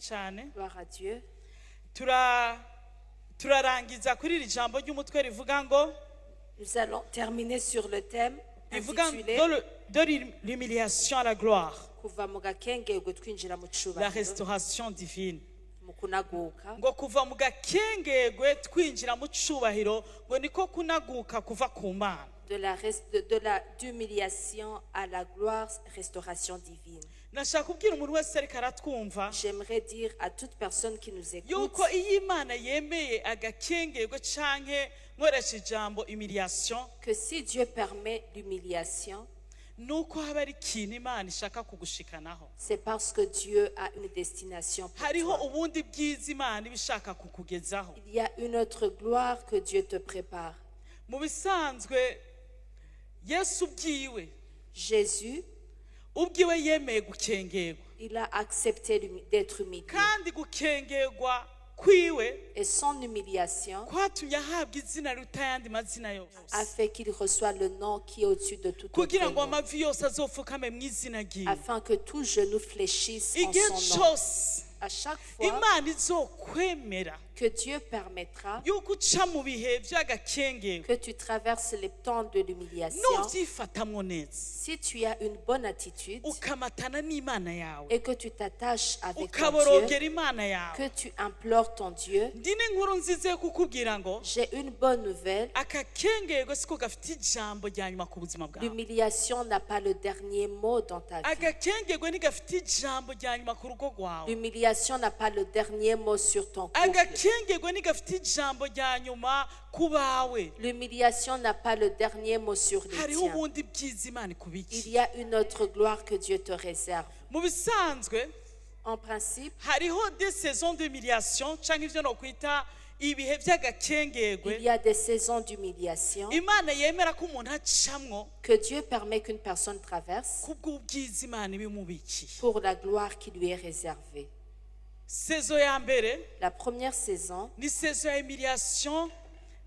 cyane. Gloire à Dieu. Turarangiza kuri iri jambo ry'umutwe rivuga ngo Nous allons terminer sur le thème rivuga intitulé de l'humiliation à la gloire, kuva mu gakengego twinjira mu la cubahiro restauration divine. mu kunaguka. Ngo kuva mu gakengegwe twinjira mu cubahiro ngo niko kunaguka kuva ku Mana. D'humiliation à la gloire, restauration divine. Nashaka kubwira umuntu wese ariko aratwumva J'aimerais dire à toute personne qui nous écoute yuko iyo Imana yemeye agakengegwe canke nkoresha ijambo humiliation, que si Dieu permet l'humiliation, nuko haba ari ikintu Imana ishaka kugushikanaho. c'est parce que Dieu a une destination pour Hariho toi. ubundi bwiza Imana ibishaka kukugezaho. Il y a une autre gloire que Dieu te prépare. Mu bisanzwe Yesu ubwiwe Jésus, yemeye gukengerwa, il a accepté d'être humilié. kandi gukengerwa kwiwe Et son humiliation kwatumye ahabwa izina riruta ayandi mazina yose, a fait qu'il reçoit le nom qui est au-dessus de tout autre kugira ngo nom, amavi yose azofukame mu izina ryiwe. afin que tout genou fléchisse en Igihe son nom. cyose À chaque fois Imana izokwemera que Dieu permettra yuko uca mu bihe by'agakengerwa, que tu traverses les temps de l'humiliation, nuvyifatamwo neza, si tu as une bonne attitude ukamatana n'Imana yawe, et que tu t'attaches avec ton Dieu, ukaborogera Imana yawe. que tu implores ton Dieu, Ndi n'inkuru nziza yo kukubwira ngo j'ai une bonne nouvelle. akakengerwa siko gafite ijambo rya nyuma ku buzima bwawe. L'humiliation n'a pas le dernier mot dans ta vie. Agakengerwa ntigafite ijambo rya nyuma ku rugo rwawe. L'humiliation n'a pas le dernier mot sur ton couple. Agakengerwa ntigafite ijambo rya nyuma ku bawe. L'humiliation n'a pas le dernier mot sur les Hariho tiens. ubundi bwiza Imana Il ikubikiye. y a une autre gloire que Dieu te réserve. Mu bisanzwe En principe, hariho des saisons d'humiliation canke ivyo no kwita ibihe by'agakengerwe il y a des saisons d'humiliation Imana yemera ko umuntu acamwo que Dieu permet qu'une personne traverse kubw'ubwiza Imana ibimubikiye. pour la gloire qui lui est réservée. Saison ya mbere La première saison, ni saison ya humiliation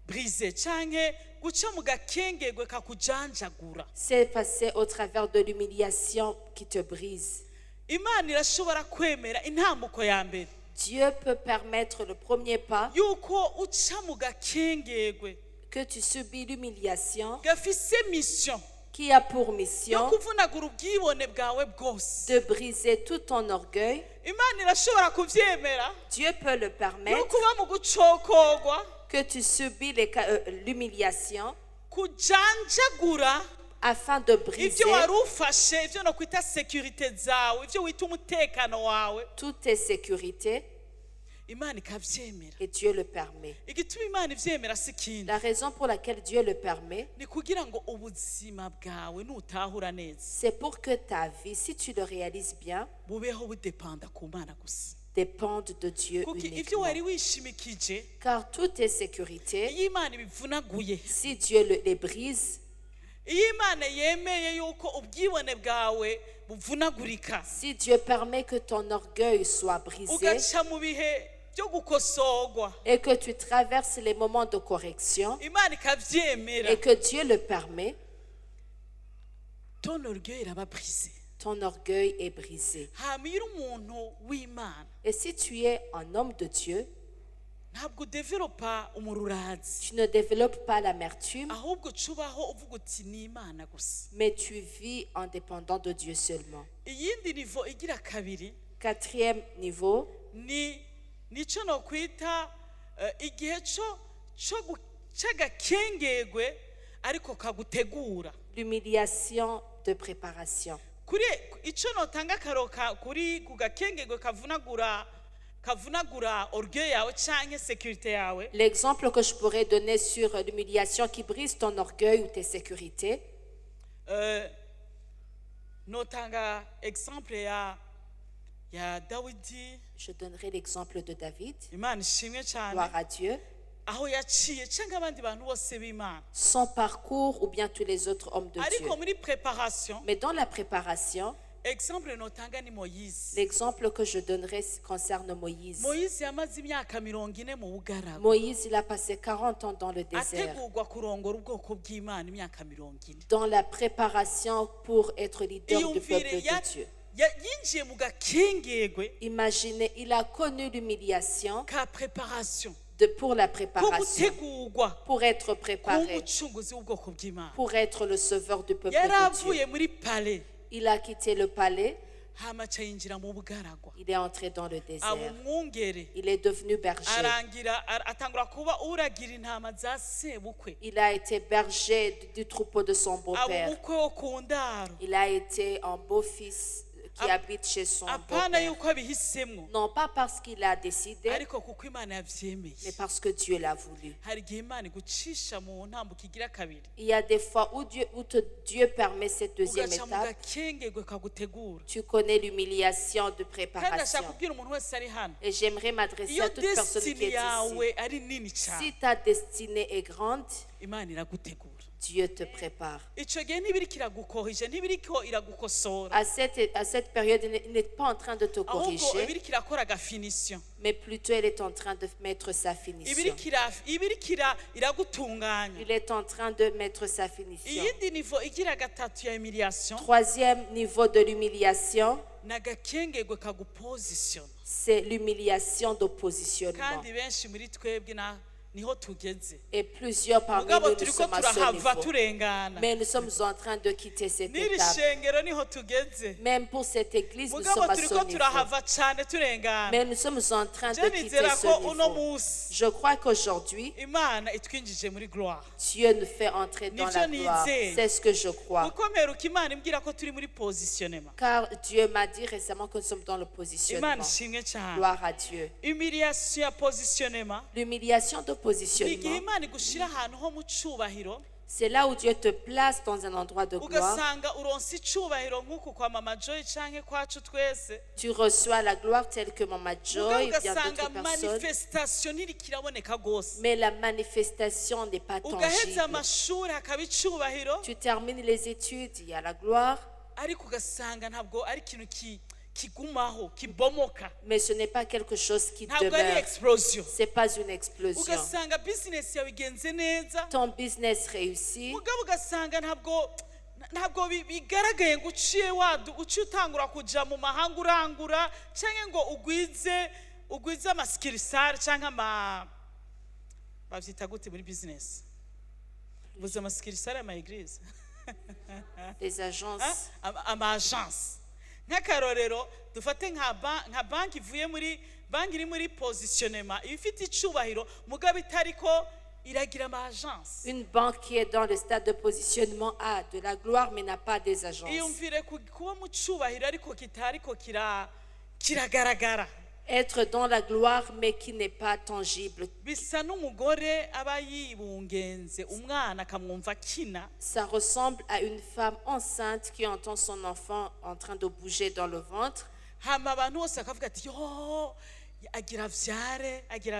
brisée canke guca mu gakengerwe kakujanjagura. c'est passé au travers de l'humiliation qui te brise. Imana irashobora kwemera intambuko ya mbere Dieu peut permettre le premier pas, yuko uca mu gakengerwe que tu subis l'humiliation gafise mission qui a pour yo mission kuvunagura ubwibone bwawe bwose. de briser tout ton orgueil. Imana irashobora kuvyemera Dieu peut le permettre, yuko uba mu gucokorwa que tu subis l'humiliation kujanjagura afin de briser ivyo wari ufashe, ivyo no kwita securite zawe, ivyo wita umutekano wawe. toutes tes sécurités, Imana ikavyemera. et Dieu le permet. Igituma Imana ivyemera si kindi, La raison pour laquelle Dieu le permet, ni kugira ngo ubuzima bwawe nutahura neza c'est pour que ta vie, si tu le réalises bien, bubeho budepanda ku Mana gusa. dépende de Dieu Kuko ivyo uniquement. wari wishimikije Car toutes tes sécurités, iyo Imana ibivunaguye, si Dieu les brise, iyo Imana yemeye yuko ubwibone bwawe buvunagurika, si Dieu permet que ton orgueil soit brisé ugaca mu bihe byo gukosorwa, et que tu traverses les moments de correction Imana ikavyemera, et que Dieu le permet, ton orgueil iraba brisé. ton orgueil est brisé. Hama iyo uri umuntu w'Imana Et si tu es un homme de Dieu, ntabwo udevelopa umururazi, tu ne développes pas l'amertume, ahubwo cubaho uvuga uti ni Imana gusa. mais tu vis en dépendant de Dieu seulement. Iyindi nivo igira kabiri Quatrième niveau, nico no kwita igihe c'agakengerwe ariko kagutegura. l'humiliation de préparation. Kuri ico notanga akaroka kuri ku gakengerwe kavunagura orgueil yawe canke sécurité yawe. L'exemple que je pourrais donner sur l'humiliation qui brise ton orgueil ou tes sécurités, Notanga exemple ya Dawidi, je donnerai l'exemple de David, Imana ishimwe cyane, gloire à Dieu, aho yaciye canke abandi bantu bose b'Imana. son parcours ou bien tous les autres hommes de Dieu. Ariko muri préparation, Mais dans la préparation, exemple notanga ni Moïse. l'exemple que je donnerai concerne Moïse. Moïse yamaze imyaka 40 mu bugaragu, Moïse, il a passé 40 ans dans le désert, ategurwa kurongora ubwoko bw'Imana imyaka 40. dans la préparation pour être leader du peuple de Dieu. yinjiye mu gakengegwe Imaginez, il a connu l'humiliation ka preparation pour la ko préparation, gutegurwa pour être kuba préparé, umucunguzi w'ubwoko bw'Imana. pour être le sauveur du peuple Yari de Dieu. avuye muri palais Il a quitté le palais, hama aca yinjira mu bugaragwa il est entré dans le aba désert. umwungere Il est devenu berger. atangura kuba uragira intama za sebukwe Il a été berger du troupeau de son aba beau-père. umukwe wo ku ndaro Il a été un beau-fils qui habite chez son apana beau-père. yuko abihisemwo Non pas parce qu'il a décidé, ariko kuko Imana yavyemeye. mais parce que Dieu l'a voulu. Hari igihe Imana igucisha mu ntambuko igira kabiri Il y a des fois où Dieu permet cette deuxième ugaca mu étape. gakengegwe kagutegura. Tu connais l'humiliation de Kandi préparation. ndashaka kubwira umuntu wese ari hano Et j'aimerais m'adresser iyo à toute personne qui destiny est ici. yawe ari nini Si cyane ta destinée est grande, Imana iragutegura. Dieu te prépare. Ico gihe ntibiriko iragukohije ntibiriko iragukosora À cette période, il n'est pas en train de te ahubwo corriger, ibiriko irakora agafinition mais plutôt elle est en train de mettre sa finition. ibiriko iragutunganya. Il est en train de mettre sa finition. Iyindi nivo igira gatatu ya humiliation Troisième niveau de l'humiliation, nagakengegwe kaguposition. c'est l'humiliation de positionnement. Kandi benshi muri twebwe niho tugeze Et plusieurs parmi mugabo nous, nous turiko sommes à ce turahava niveau. turengana. Mais nous sommes en train de quitter cette N'iri étape. shengero niho tugeze Même pour cette église, nous mugabo sommes à turiko ce niveau. turahava cyane turengana. Mais nous sommes en train de Je quitter nizera ce ko uno niveau. munsi Je crois qu'aujourd'hui, Imana itwinjije muri gloire. Dieu nous fait entrer dans la Nivyo gloire. nizeye. C'est ce que je crois. Kuko mperuka Imana imbwira ko turi muri positionnement. Car Dieu m'a dit récemment que nous sommes dans le Imana positionnement. ishimwe cyane. Gloire à Dieu. Humiliation ya positionnement L'humiliation de ni igihe positionnement, Imana igushira ahantu ho mu cubahiro c'est là où Dieu te place dans un endroit de gloire. ugasanga uronse icubahiro nk'uku kwa mama Joy canke kwacu twese Tu reçois la gloire telle que Mama mugabo Joy, bien ugasanga d'autres personnes. manifestation ntiriko iraboneka gose Mais la manifestation n'est pas ugaheza tangible. amashuri hakaba icubahiro Tu termines les études, il y a la gloire, ariko ugasanga ntabwo ari ikintu kigumaho kibomoka mais ce n'est pas quelque chose qui ntabwo ari demeure. explosion C'est pas une explosion. ugasanga business yawe igenze neza Ton business réussit, mugabo ugasanga ntabwo bigaragaye ngo uciye utangura kuja mu mahanga urangura canke ngo ugwize amaskirisare canke bavyita gute muri business ubuze amaskirisare ama eglise les agences. ama agence nk'akarorero dufate nka banki ivuye muri banki iri muri positionnement ifite icubahiro mugabo itariko iragira ama agence. Une banque qui est dans le stade de positionnement a de la gloire mais n'a pas des agences. iyumvire kuba mu cubahiro ariko kitariko kiragaragara. Être dans la gloire mais qui n'est pas tangible. Bisa n'umugore aba yibungenze umwana akamwumva akina Ça ressemble à une femme enceinte qui entend son enfant en train de bouger dans le ventre. hama abantu bose bakavuga ati yo agira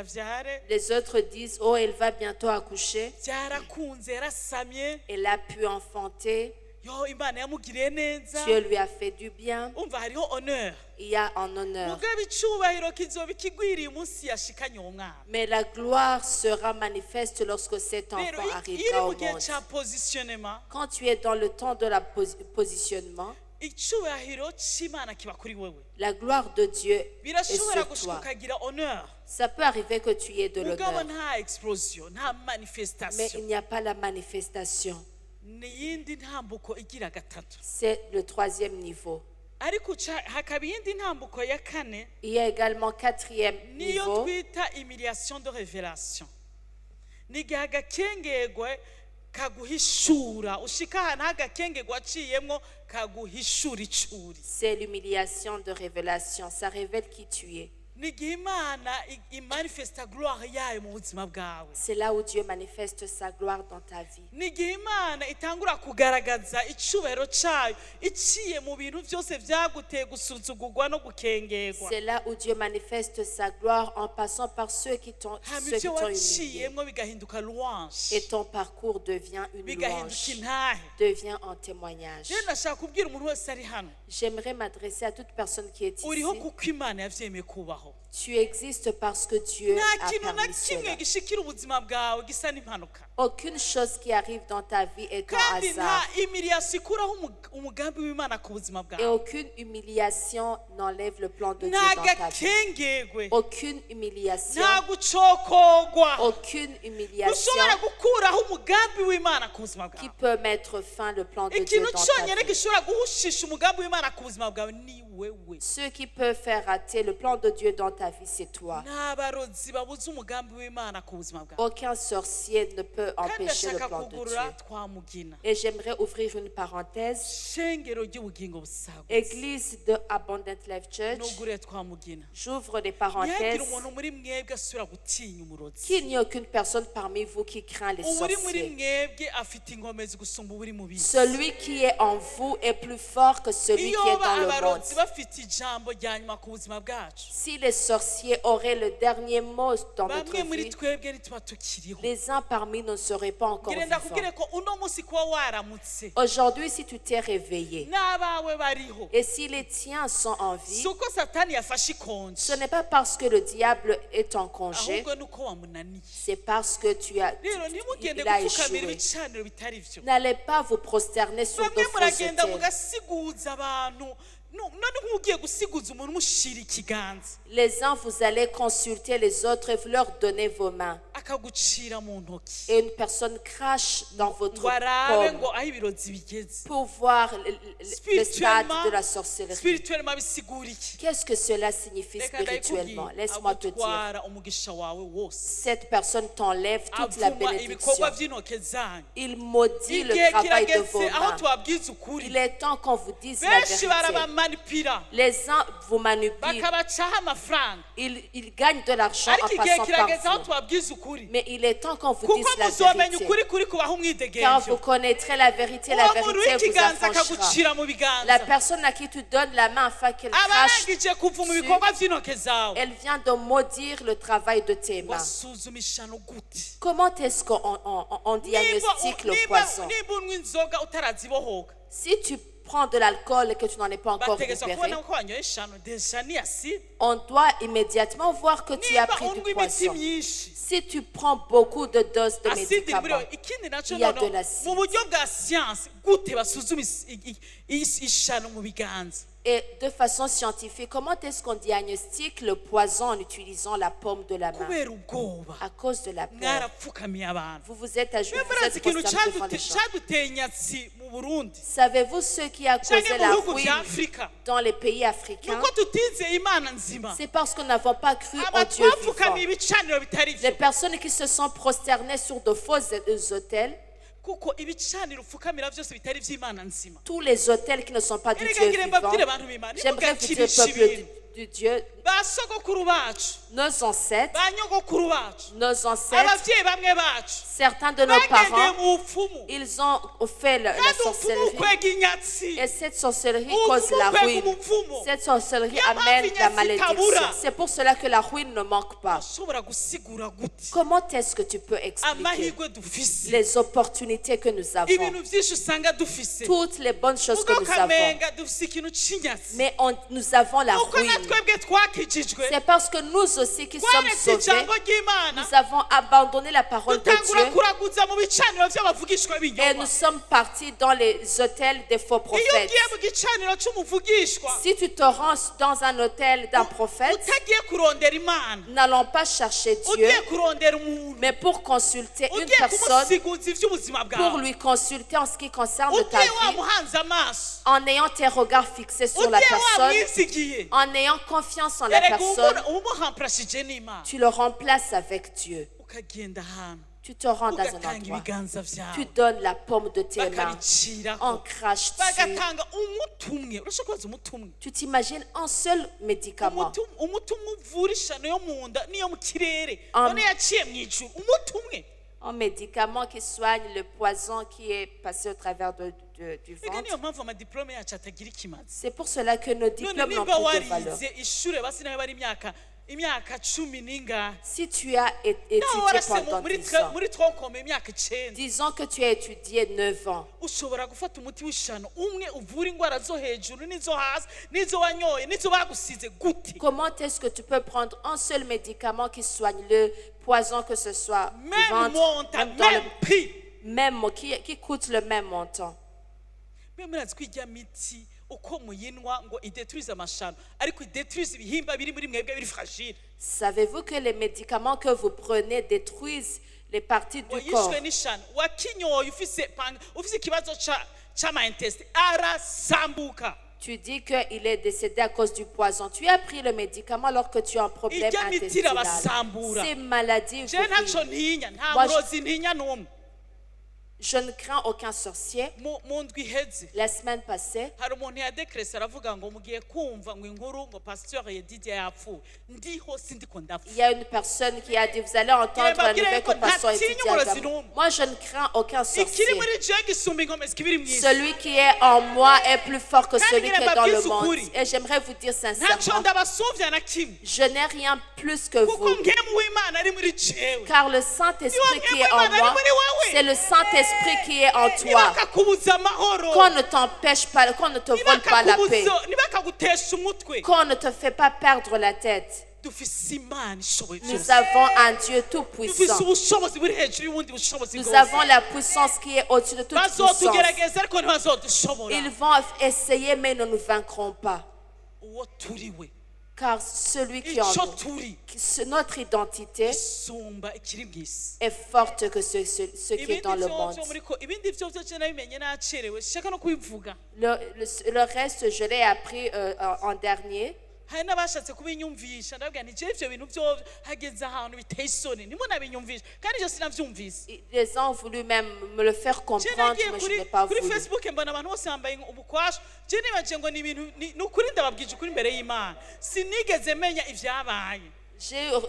vyare Les autres disent, oh, elle va bientôt accoucher. byarakunze yarasamye Elle a pu enfanter. yo Imana yamugiriye neza Dieu lui a fait du bien. umva hariho honneur Il y a un honneur. mugabo icubahiro kizoba kigwiriye umunsi yashikanye uwo mwana. Mais la gloire sera manifeste lorsque cet Rero enfant iri arrivera au mu gihe monde. ca positionnement Quand tu es dans le temps de la positionnement, icubahiro c'Imana kiba kuri wewe la gloire de Dieu est birashobora sur gushika toi. ukagira honneur Ça peut arriver que tu aies de mugabo l'honneur, nta explosion nta mais manifestation. il n'y a pas la manifestation. ni yindi ntambuko igira gatatu C'est le troisième niveau. ariko hakaba iyindi ntambuko ya kane Il y a également quatrième niyo niveau. twita humiliation de révélation. ni igihe agakengegwe kaguhishura ushika ahantu h'agakengegwe aciyemwo kaguhishura icuri. C'est l'humiliation de révélation. Ça révèle qui tu es. ni igihe Imana imanifesta gloire yayo mu buzima bwawe. C'est là où Dieu manifeste sa gloire dans ta vie. ni igihe Imana itangura kugaragaza icubahiro cayo iciye mu bintu byose vyaguteye gusuzugurwa no gukengegwa. C'est là où Dieu manifeste sa gloire en passant par ceux qui t'ont hama humilié. ivyo waciyemwo bigahinduka louange Et ton parcours devient une bigahinduka louange, intahe. devient un témoignage. rero ndashaka kubwira umuntu wese ari hano J'aimerais m'adresser à toute personne qui est ici. uriho kuko Imana yavyemeye kubaho. kubaho Tu existes parce que Dieu nta a kintu na permis kimwe cela. gishikira ubuzima bwawe gisa n'impanuka Aucune chose qui arrive dans ta vie est un kandi nta hasard. imiriyasi ikuraho umugambi w'imana ku buzima Et bwawe aucune humiliation n'enlève le plan de Dieu nta dans ta vie. gakengegwe Aucune humiliation, nta gucokogwa aucune humiliation ushobora gukuraho umugambi w'imana ku buzima qui bwawe peut mettre fin le plan de Dieu ikintu dans ta cyonyine vie. gishobora guhushisha umugambi w'imana ku buzima bwawe ni wewe Ce qui peut faire rater le plan de Dieu dans ta vie, c'est toi. nta barozi babuze umugambi w'imana ku buzima bwawe Aucun sorcier ne peut kandi empêcher le ndashaka plan de Dieu. kugurura twamugina Et j'aimerais ouvrir une parenthèse. shengero ry'ubugingo busagutse Église de Abundant Life Church. nuguriye twamugina J'ouvre des ntihagire parenthèses. umuntu muri mwebwe asubira gutinya umurozi Qu'il n'y ait aucune personne parmi vous qui craint les uburi muri sorciers. mwebwe afite inkomezi gusumba uburi mu bisi Celui qui est en vous est plus fort que celui iyo qui est dans le monde. abarozi bafite ijambo rya nyuma ku buzima bwacu Si les sorciers auraient le dernier mot dans bamwe notre muri vie, twebwe ntituba tukiriho les uns parmi nous ne seraient pas encore ngenda vivants. kubwire ko uno munsi kuba waramutse Aujourd'hui, si tu t'es réveillé n'abawe bariho et si les tiens sont en vie, si uko satani yafashe ikonje ce n'est pas parce que le diable est en congé, ahubwo ni uko wamunaniye c'est parce que rero ntimugende il a gupfukamira échoué. ibicaniro bitari byo N'allez pas vous prosterner sur de bamwe faux muragenda autels. mugasiguza abantu none nk'ugiye gusiguza umuntu umushyira ikiganza Les uns, vous allez consulter les autres et vous leur donnez vos mains. akagucira mu ntoki Et une personne crache dans votre ngo arabe paume ngo aho ibirozi bigeze pour voir le stade de la sorcellerie. spirituellement bisigura iki Qu'est-ce que cela signifie reka spirituellement? ndayikubwira Laisse-moi te dire. agutwara umugisha wawe wose Cette personne t'enlève toute la avuma ibikorwa bénédiction. by'intoke zanyu Il maudit le igihe travail de vos kirageze aho mains. tubabwiza ukuri Il est temps qu'on vous dise la benshi vérité. barabamanipira Les uns vous manipulent. bakabacaho amafaranga Ils gagnent de l'argent en ariko igihe passant kirageze aho par vous. tubabwiza ukuri Mais il est temps qu'on vous kuko dise la muzomenya vérité. ukuri kuri kubaha Car umwidegenzo vous connaîtrez la vérité uwo muntu vous w'ikiganza affranchira. akagucira mu La biganza personne à qui tu donnes la main afin qu'elle aba crache, arangije kuva mu bikorwa by'intoke zawe elle vient de maudire le travail de tes mains. wasuzumisha no gute Comment est-ce qu'on diagnostique le poison? niba unywa inzoga utarazibohoka Si tu prends de l'alcool et que tu n'en es pas encore bategetswe libéré, kubona ko wanyoye eshanu deja ni acide on doit immédiatement voir que tu as niba pris du unywa imiti poison. myinshi Si tu prends beaucoup de doses de acide muri médicaments, yo ikindi nacyo il y a noneho de l'acide. mu buryo bwa siyansi gute basuzuma ishano mu biganza et de façon scientifique, comment est-ce qu'on diagnostique le poison en utilisant la paume de la main? kubera ubwoba À cause de la peur. mwarapfukamiye abantu Vous vous êtes à genoux, vous murazi êtes ikintu prosterné devant les gens. cyaduteye inyatsi mu burundi Savez-vous ce qui a causé cyane la mu bihugu bya ruine afurika dans les pays africains? nuko tutizeye imana nzima C'est parce que nous n'avons pas cru en aba Dieu twapfukamiye vivant. ibicaniro bitari byo Les personnes qui se sont prosternées sur de faux hôtels, kuko ibicaniro upfukamira byose bitari iby'imana nzima tous les hôtels qui ne sont pas du erega Dieu ngire vivant, mbabwire abantu b'imana j'aimerais vous dire, ntimugakirishe peuple ibintu du Dieu, ba sogokuru bacu nos ancêtres, ba nyogokuru bacu nos ancêtres, ababyeyi bamwe bacu certains de nos bagendeye parents, mu bupfumu ils ont fait la kandi upfumu sorcellerie. ukwega inyatsi Et cette sorcellerie Upfumu cause la ukwega ruine. umupfumu Cette sorcellerie Niyo mpamvu amène la inyatsi malédiction. itabura. C'est pour cela que la ruine ne manque pas. ushobora gusigura gute Comment est-ce que tu peux expliquer amahirwe dufise les opportunités que nous avons, ibintu byinshi usanga dufise toutes les bonnes choses que ubwo nous avons, kamenga dufise ikintu cy'inyatsi mais nous avons la nuko na ruine? twebwe twakijijwe C'est parce que nous aussi qui sommes twaretse sauvés, ijambo ry'imana nous avons abandonné la parole de dutangura Dieu kuraguza mu bicaniro by'abavugishwa et b'ibinyoma nous sommes partis dans les hôtels des faux iyo prophètes. ugiye mu gicaniro cy'umuvugishwa Si tu te rends dans un hôtel d'un prophète, utagiye kurondera imana n'allons pas chercher Dieu, ugiye kurondera umuntu mais pour consulter une ugiye personne, kumusiguza iby'ubuzima pour bwawe lui consulter en ce qui concerne ta ugiye vie, wamuhanze amaso en ayant tes regards fixés sur la ugiye personne, wamwizigiye en ayant confiance en la erega personne, umuhamprashije n'imana tu le remplaces avec Dieu. ukagenda ahantu Tu te rends dans un ugatanga endroit, ibiganza tu byawe donnes la paume de tes mains, bakabicirako on crache dessus. bagatanga umuti umwe urashobora kubaza umuti umwe Tu t'imagines un seul médicament, umuti umwe uvura ishano yo mu nda n'iyo mu kirere Am- none yaciye mu ijuru umuti umwe un médicament qui soigne le poison qui est passé au travers du reka niyo ventre. mpamvu amadiplome yacu atagira ikimazi C'est pour cela que nos none diplômes n'ont nimba plus de valeur. warize ishure basi nayo bari imyaka imyaka 10 n'ingahe Si tu as nawe étudié warase pendant 10 ans, muri tronkome imyaka 9 disons que tu as étudié 9 ans, ushobora gufata umuti w'ishano umwe uvura indwara zo hejuru n'izo hasi n'izo wanyoye n'izo bagusize gute comment est-ce que tu peux prendre un seul médicament qui soigne le poison, que ce soit du même ventre, montant même dans même prix qui coûte le même montant? mwe murazi ko ijya miti uko muyinwa ngo idetruise amashano ariko idetruise ibihimba biri muri mwebwe biri fragile Savez-vous que les médicaments que vous prenez détruisent les parties du corps? wayishwe n'ishano wakinyoye ufise ikibazo c'ama intestine arasambuka Tu dis qu'il est décédé à cause du poison. Tu as pris le médicament alors que tu as un problème ijya miti intestinal. irabasambura Ces maladies, je ntaco ntinya nta Moi, murozi ntinya n'umwe je ne crains aucun sorcier. mu ndwi iheze La semaine passée, hari umuntu yadekrese aravuga ngo mugiye kumva ngo inkuru ngo pasteur Yedidia yapfuye ndiho sindiko ndapfa il y a une personne qui a dit, vous allez entendre la nouvelle que pasteur Yedidia. Moi, je ne crains aucun ikiri sorcier. muri jewe gisumba inkomezi kibiri mw'isi Celui qui est en moi est plus fort que celui qui est dans le monde. Et j'aimerais vous dire ntaco sincèrement, ndabasuvya na kimwe je n'ai rien plus que kuko vous. nkemu w'Imana ari muri jewe Car le Saint-Esprit qui est en moi, c'est le Saint-Esprit qui est en toi. nibakakubuza amahoro Qu'on ne t'empêche pas, qu'on ne te vole pas la paix, nibakagutesha umutwe qu'on ne te fait pas perdre la tête. dufise imana ishoboye Nous byose avons un Dieu dufise tout-puissant. ubushobozi buri hejuru y'ubundi bushobozi Nous bwose avons la puissance qui est au-dessus de toute puissance. bazotugerageza ariko ntibazodushobora Ils vont essayer, mais ne nous vaincront pas. uwo turi we Car celui qui est en ico nous, turi notre identité isumba ikiri mw'isi est forte que ce qui est ibindi dans le vyo monde. vyo muriko ibindi vyo vyo je nabimenye nacerewe shaka no kubivuga Le reste, je l'ai appris en dernier. hari n'abashatse kubinyumvisha ndababwira nti jewe ivyo bintu vyo hageze ahantu biteye isoni ntimunabinyumvisha kandi ivyo sinavyumvise Les gens ont voulu même me le faire je comprendre, nagiye mais je n'ai pas kuri voulu. facebook mbona abantu bose bambaye ubukwasha je nibaje ngo ni ibintu ni ukuri ndababwije ukuri imbere y'Imana sinigeze menya ivyabaye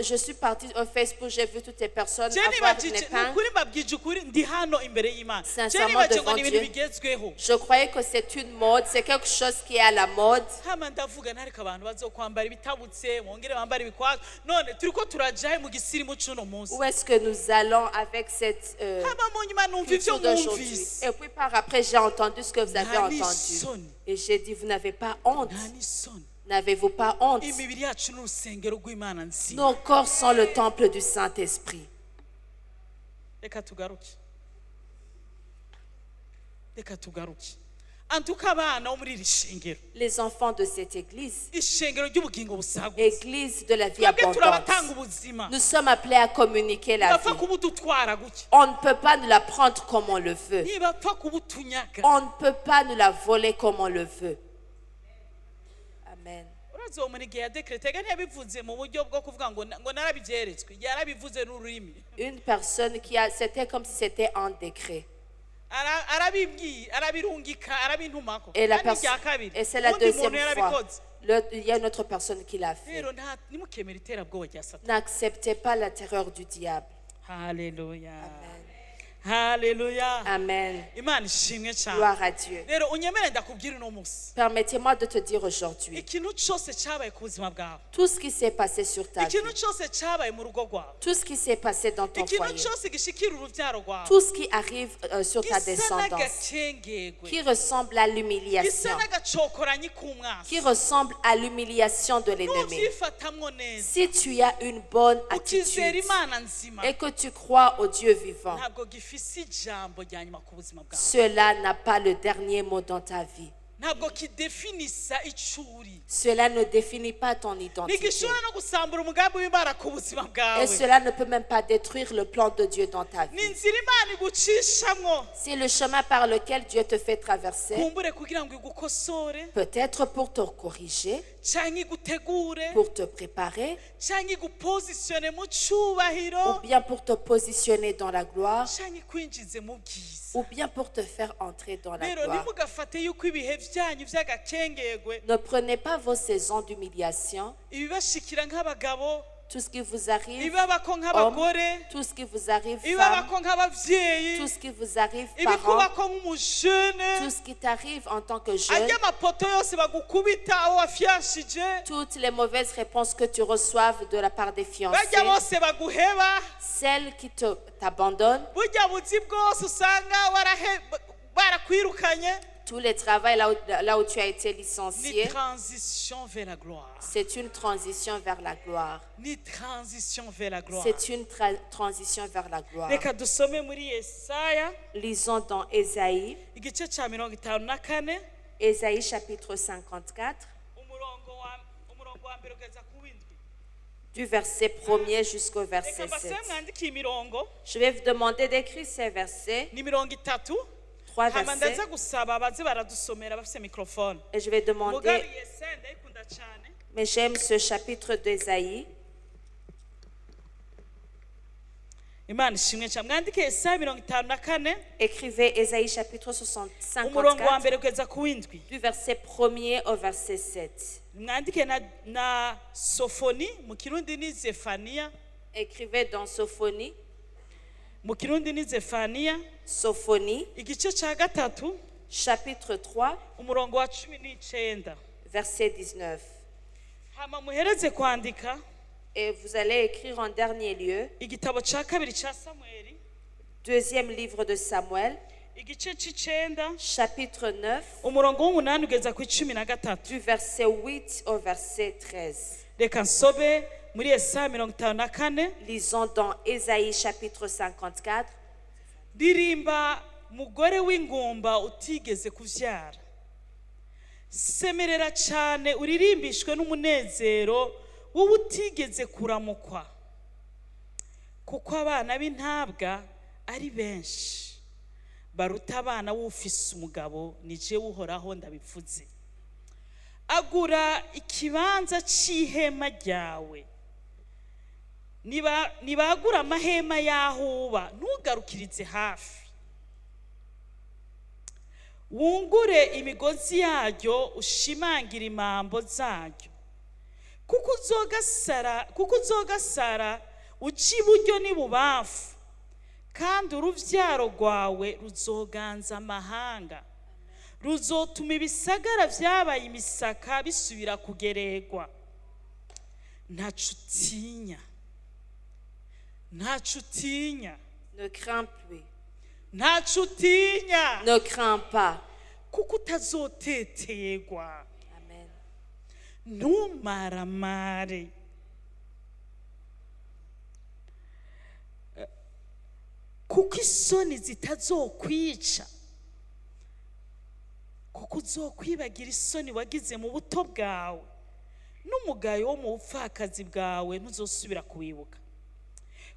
Je suis partie au Facebook, j'ai vu toutes les personnes je avoir nibaje une ni épingle. ukuri mbabwije ukuri ndi hano imbere y'Imana je Sincèrement, nibaje ngo devant ni ibintu Dieu. bigezweho Je croyais que c'est une mode, c'est quelque chose qui est à la mode. hama ndavuga ntariko abantu bazokwambara ibitabutse bongere bambara ibikwasha none turiko turajahe mu gisirimu c'uno munsi Où est-ce que nous allons avec cette hama mu nyuma numva ivyo culture d'aujourd'hui? mwumvise Et puis par après, j'ai entendu ce que vous avez Nta entendu. n'isoni. Et j'ai dit, vous n'avez pas honte. nta n'isoni N'avez-vous pas honte? imibiri yacu n'urusengero rw'Imana nzima Nos corps sont le temple du Saint-Esprit. reka tugaruke antuka abana bo muri iri shengero Les enfants de cette église, ishengero ry'ubugingo busagutse église de la vie twebwe abondante, turabatanga ubuzima nous sommes appelés à communiquer la ntibapfa vie. kubudutwara gutya On ne peut pas nous la prendre comme on le veut. ntibapfa kubutunyaga On ne peut pas nous la voler comme on le veut. Amen. urazi uwo muntu igihe yadekretaga ntiyabivuze mu buryo bwo kuvuga ngo narabivyeretswe yarabivuze n'ururimi Une personne c'était comme si c'était un décret. arabibwiye arabirungika arabintumako Et la kandi personne, irya kabiri et c'est la uwundi deuxième muntu fois. yarabikoze Il y a une autre personne qui l'a fait. rero nimukemera iterabwoba rya satani N'acceptez pas la terreur du diable. haleluya Amen. haleluya Amen. imana ishimwe cyane Gloire à Dieu. rero unyemere ndakubwira uno munsi Permettez-moi de te dire aujourd'hui, ikintu cyose cyabaye ku buzima bwawe tout ce qui s'est passé sur ta vie, ikintu cyose cyabaye mu rugo rwawe tout ce qui s'est passé dans ton ikintu foyer, cyose gishikira urubyaro rwawe tout ce qui arrive sur ta gisa descendance, n'agakengegwe qui ressemble à gisa l'humiliation, n'agacokoranyi k'umwasi qui ressemble à l'humiliation de l'ennemi. nubyifatamwo neza Si tu as une bonne ukizera attitude imana nzima et que tu crois au Dieu vivant, ntabwo gifise ijambo rya nyuma ku buzima bwawe cela n'a pas le dernier mot dans ta vie. ntabwo kidefinisa icyo uri Cela ne définit pas ton identité. ntigishobora no gusambura umugambi w'imana ku buzima Et bwawe cela ne peut même pas détruire le plan de Dieu dans ta ni vie. inzira imana igucishamwo C'est le chemin par lequel Dieu te fait traverser, kumbure kugira ngo igukosore peut-être pour te corriger, cyangwa igutegure pour te préparer, cyangwa igupozisiyone mu cyubahiro ou bien pour te positionner dans la gloire, cyangwa ikwinjize mu bwiza ou bien pour te faire entrer dans la rero gloire. ntimugafate yuko ibihe byanyu by'agakengegwe Ne prenez pas vos saisons d'humiliation, ibibashikira nk'abagabo tout ce qui vous arrive, ibabako nk'abagore tout ce qui vous arrive, femme, ibabako nk'abavyeyi tout ce qui vous arrive, parents, ibikubako nk'umujene tout ce qui t'arrive en tant que jeune, ajya amapoto yose bagukubita aho wafyashije toutes les mauvaises réponses que tu reçoives de la part des fiancés, bajya bose baguheba celles qui t'abandonnent, burya buzi bwose usanga barakwirukanye tous les travails là où tu as été ni licencié, transition vers la gloire c'est une transition vers la gloire. ni transition vers la gloire C'est une transition vers la gloire. reka dusome muri Yesaya Lisons dans Ésaïe, igice cya 54 Ésaïe chapitre 54, umurongo wa mbere ugeza ku w'indwi du verset 1er jusqu'au reka verset mbasebe 7. mwandike iyi mirongo Je vais vous demander d'écrire ces versets, ni mirongo itatu 3 hama versets, ndaza gusaba abazi baradusomera bafite mikrofone et je vais demander, mugabe Yesaya ndayikunda cyane mais j'aime ce chapitre d'Ésaïe. imana ishimwe cyane mwandike Yesaya 54 Écrivez Ésaïe chapitre umurongo wa 54, mbere ugeza ku w'indwi du verset 1er au verset 7. mwandike na Sofoni mu kirundi ni Zefaniya Écrivez dans Sophonie, mu kirundi ni Zefaniya Sophonie, igice cya gatatu chapitre 3, umurongo wa 19 verset 19. hama muhereze kwandika Et vous allez écrire en dernier lieu, igitabo cya kabiri cya Samweli deuxième livre de Samuel, igice cy'icenda chapitre 9, umurongo w'umunani ugeza ku 13 du verset 8 au verset 13. reka nsobe muri Yesaya 54 Lisons dans Ésaïe chapitre 54. ririmba mugore w'ingumba utigeze kuvyara semerera cyane uririmbishwe n'umunezero wowe utigeze kuramukwa kuko abana b'intabwa ari benshi baruta abana w'ufise umugabo ni jewe uhoraho ndabivuze agura ikibanza c'ihema ryawe nibagura amahema yahuba ntugarukirize hafi wungure imigozi yaryo ushimangire imambo zaryo kuko uzogasara uca iburyo n'ibubamfu kandi uruvyaro rwawe ruzoganza amahanga ruzotuma ibisagara vyabaye imisaka bisubira kugererwa ntaco utinya Ne crains plus, ntaco utinya ne crains pas. kuko utazoteterwa Amen. ntumaramare kuko isoni zitazokwica kuko uzokwibagira isoni wagize mu buto bwawe n'umugayo wo mu bupfakazi bwawe ntuzosubira kuwibuka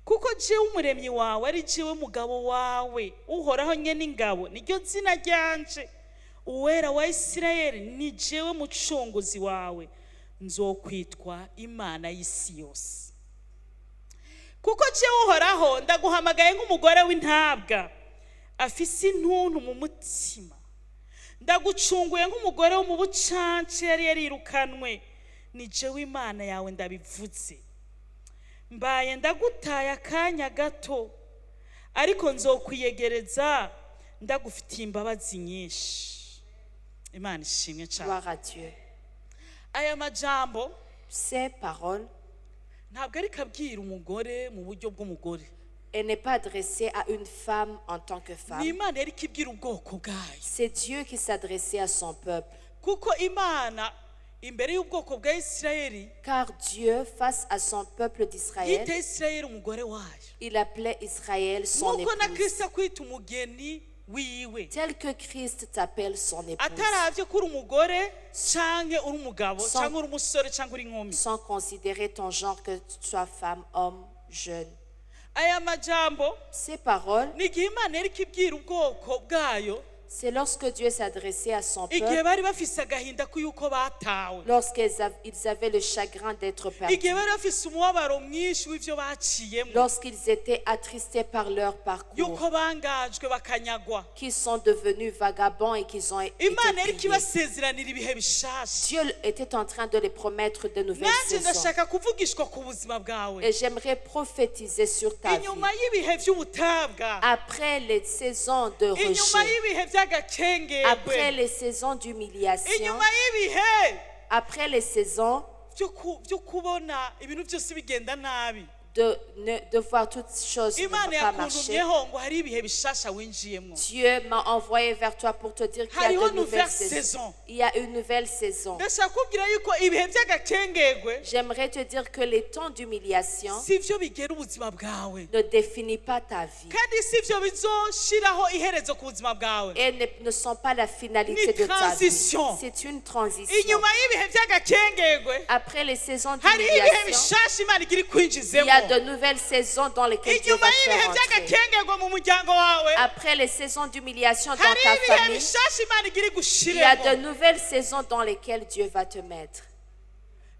kuko jewe umuremyi wawe ari jewe mugabo wawe uhoraho nyene ingabo niryo zina ryanje uwera wa Isirayeli ni jewe mucunguzi wawe nzokwitwa imana y'isi yose kuko jewe uhoraho ndaguhamagaye nk'umugore w'intabwa afise intuntu mu mutima ndagucunguye nk'umugore wo mu bucance yari yarirukanwe ni jewe imana yawe ndabivuze mbaye ndagutaye akanya gato ariko nzokwiyegereza ndagufitiye imbabazi nyinshi imana ishimwe cyane Gloire à Dieu. aya majambo Ces paroles, ntabwo ari kabwira umugore mu buryo bw'umugore elle n'est pas adressée à une femme en tant que ni femme. imana yari kibwira ubwoko bwayo C'est Dieu qui s'adressait à son peuple. kuko imana imbere y'ubwoko bwa Isirayeli Car Dieu, face à son peuple d'Israël, yita Isirayeli umugore wayo il appelait Israël son nk'uko na épouse. Kristo akwita umugeni wiwe Tel que Christ t'appelle son épouse. ataravye ko uri umugore canke uri umugabo Sans- canke uri umusore canke uri inkumi Sans considérer ton genre, que tu sois femme, homme, jeune. aya majambo Ces paroles, ni igihe imana yari kibwira ubwoko bwayo C'est lorsque Dieu s'adressait à son igihe peuple, bari bafise agahinda k'uko batawe, lorsqu'ils avaient le chagrin d'être igihe perdus, bari bafise umubabaro mwinshi w'ivyo baciyemo, lorsqu'ils étaient attristés par leur parcours, yuko bangajwe bakanyagwa. qu'ils sont devenus vagabonds et qu'ils ont été Imana yariko pillés. ibasezeranira ibihe bishasha. Dieu était en train de les promettre de nouvelles Nanje saisons. ndashaka kuvugishwa ku buzima bwawe, Et j'aimerais prophétiser sur ta vie. inyuma y'ibihe vy'ubutabwa, Après les saisons de inyuma rejet, y'ibihe après vy'agakengerwe, les saisons d'humiliation, inyuma y'ibihe après les saisons vyo kubona ibintu byose bigenda nabi, de voir toutes choses ne Imana pas marcher, yakuntumyeho ngo hari ibihe bishasha winjiyemo. Dieu m'a envoyé vers toi pour te dire qu'il y a Hariho de nouvelles nouvelle saisons. saison. Il y a une nouvelle saison. Ndashaka kubwira yuko ibihe vy'agakengerwe J'aimerais te dire que les temps d'humiliation sivyo bigera ubuzima bwawe, ne définissent pas ta vie kandi sivyo bizoshiraho iherezo ku buzima bwawe. et ne sont pas la finalité Une de ta vie. transition. C'est une transition. Inyuma y'ibihe vy'agakengerwe Après les saisons hari ibihe d'humiliation, bishasha Imana igira il kwinjizemo. y a de nouvelles saisons dans lesquelles Dieu Inyuma va te y'ibihe faire entrer. vy'agakengerwe mu muryango wawe Après les saisons d'humiliation dans hari ta ibihe famille, bishasha Imana igira il y a de igushiremo. nouvelles saisons dans lesquelles Dieu va te mettre.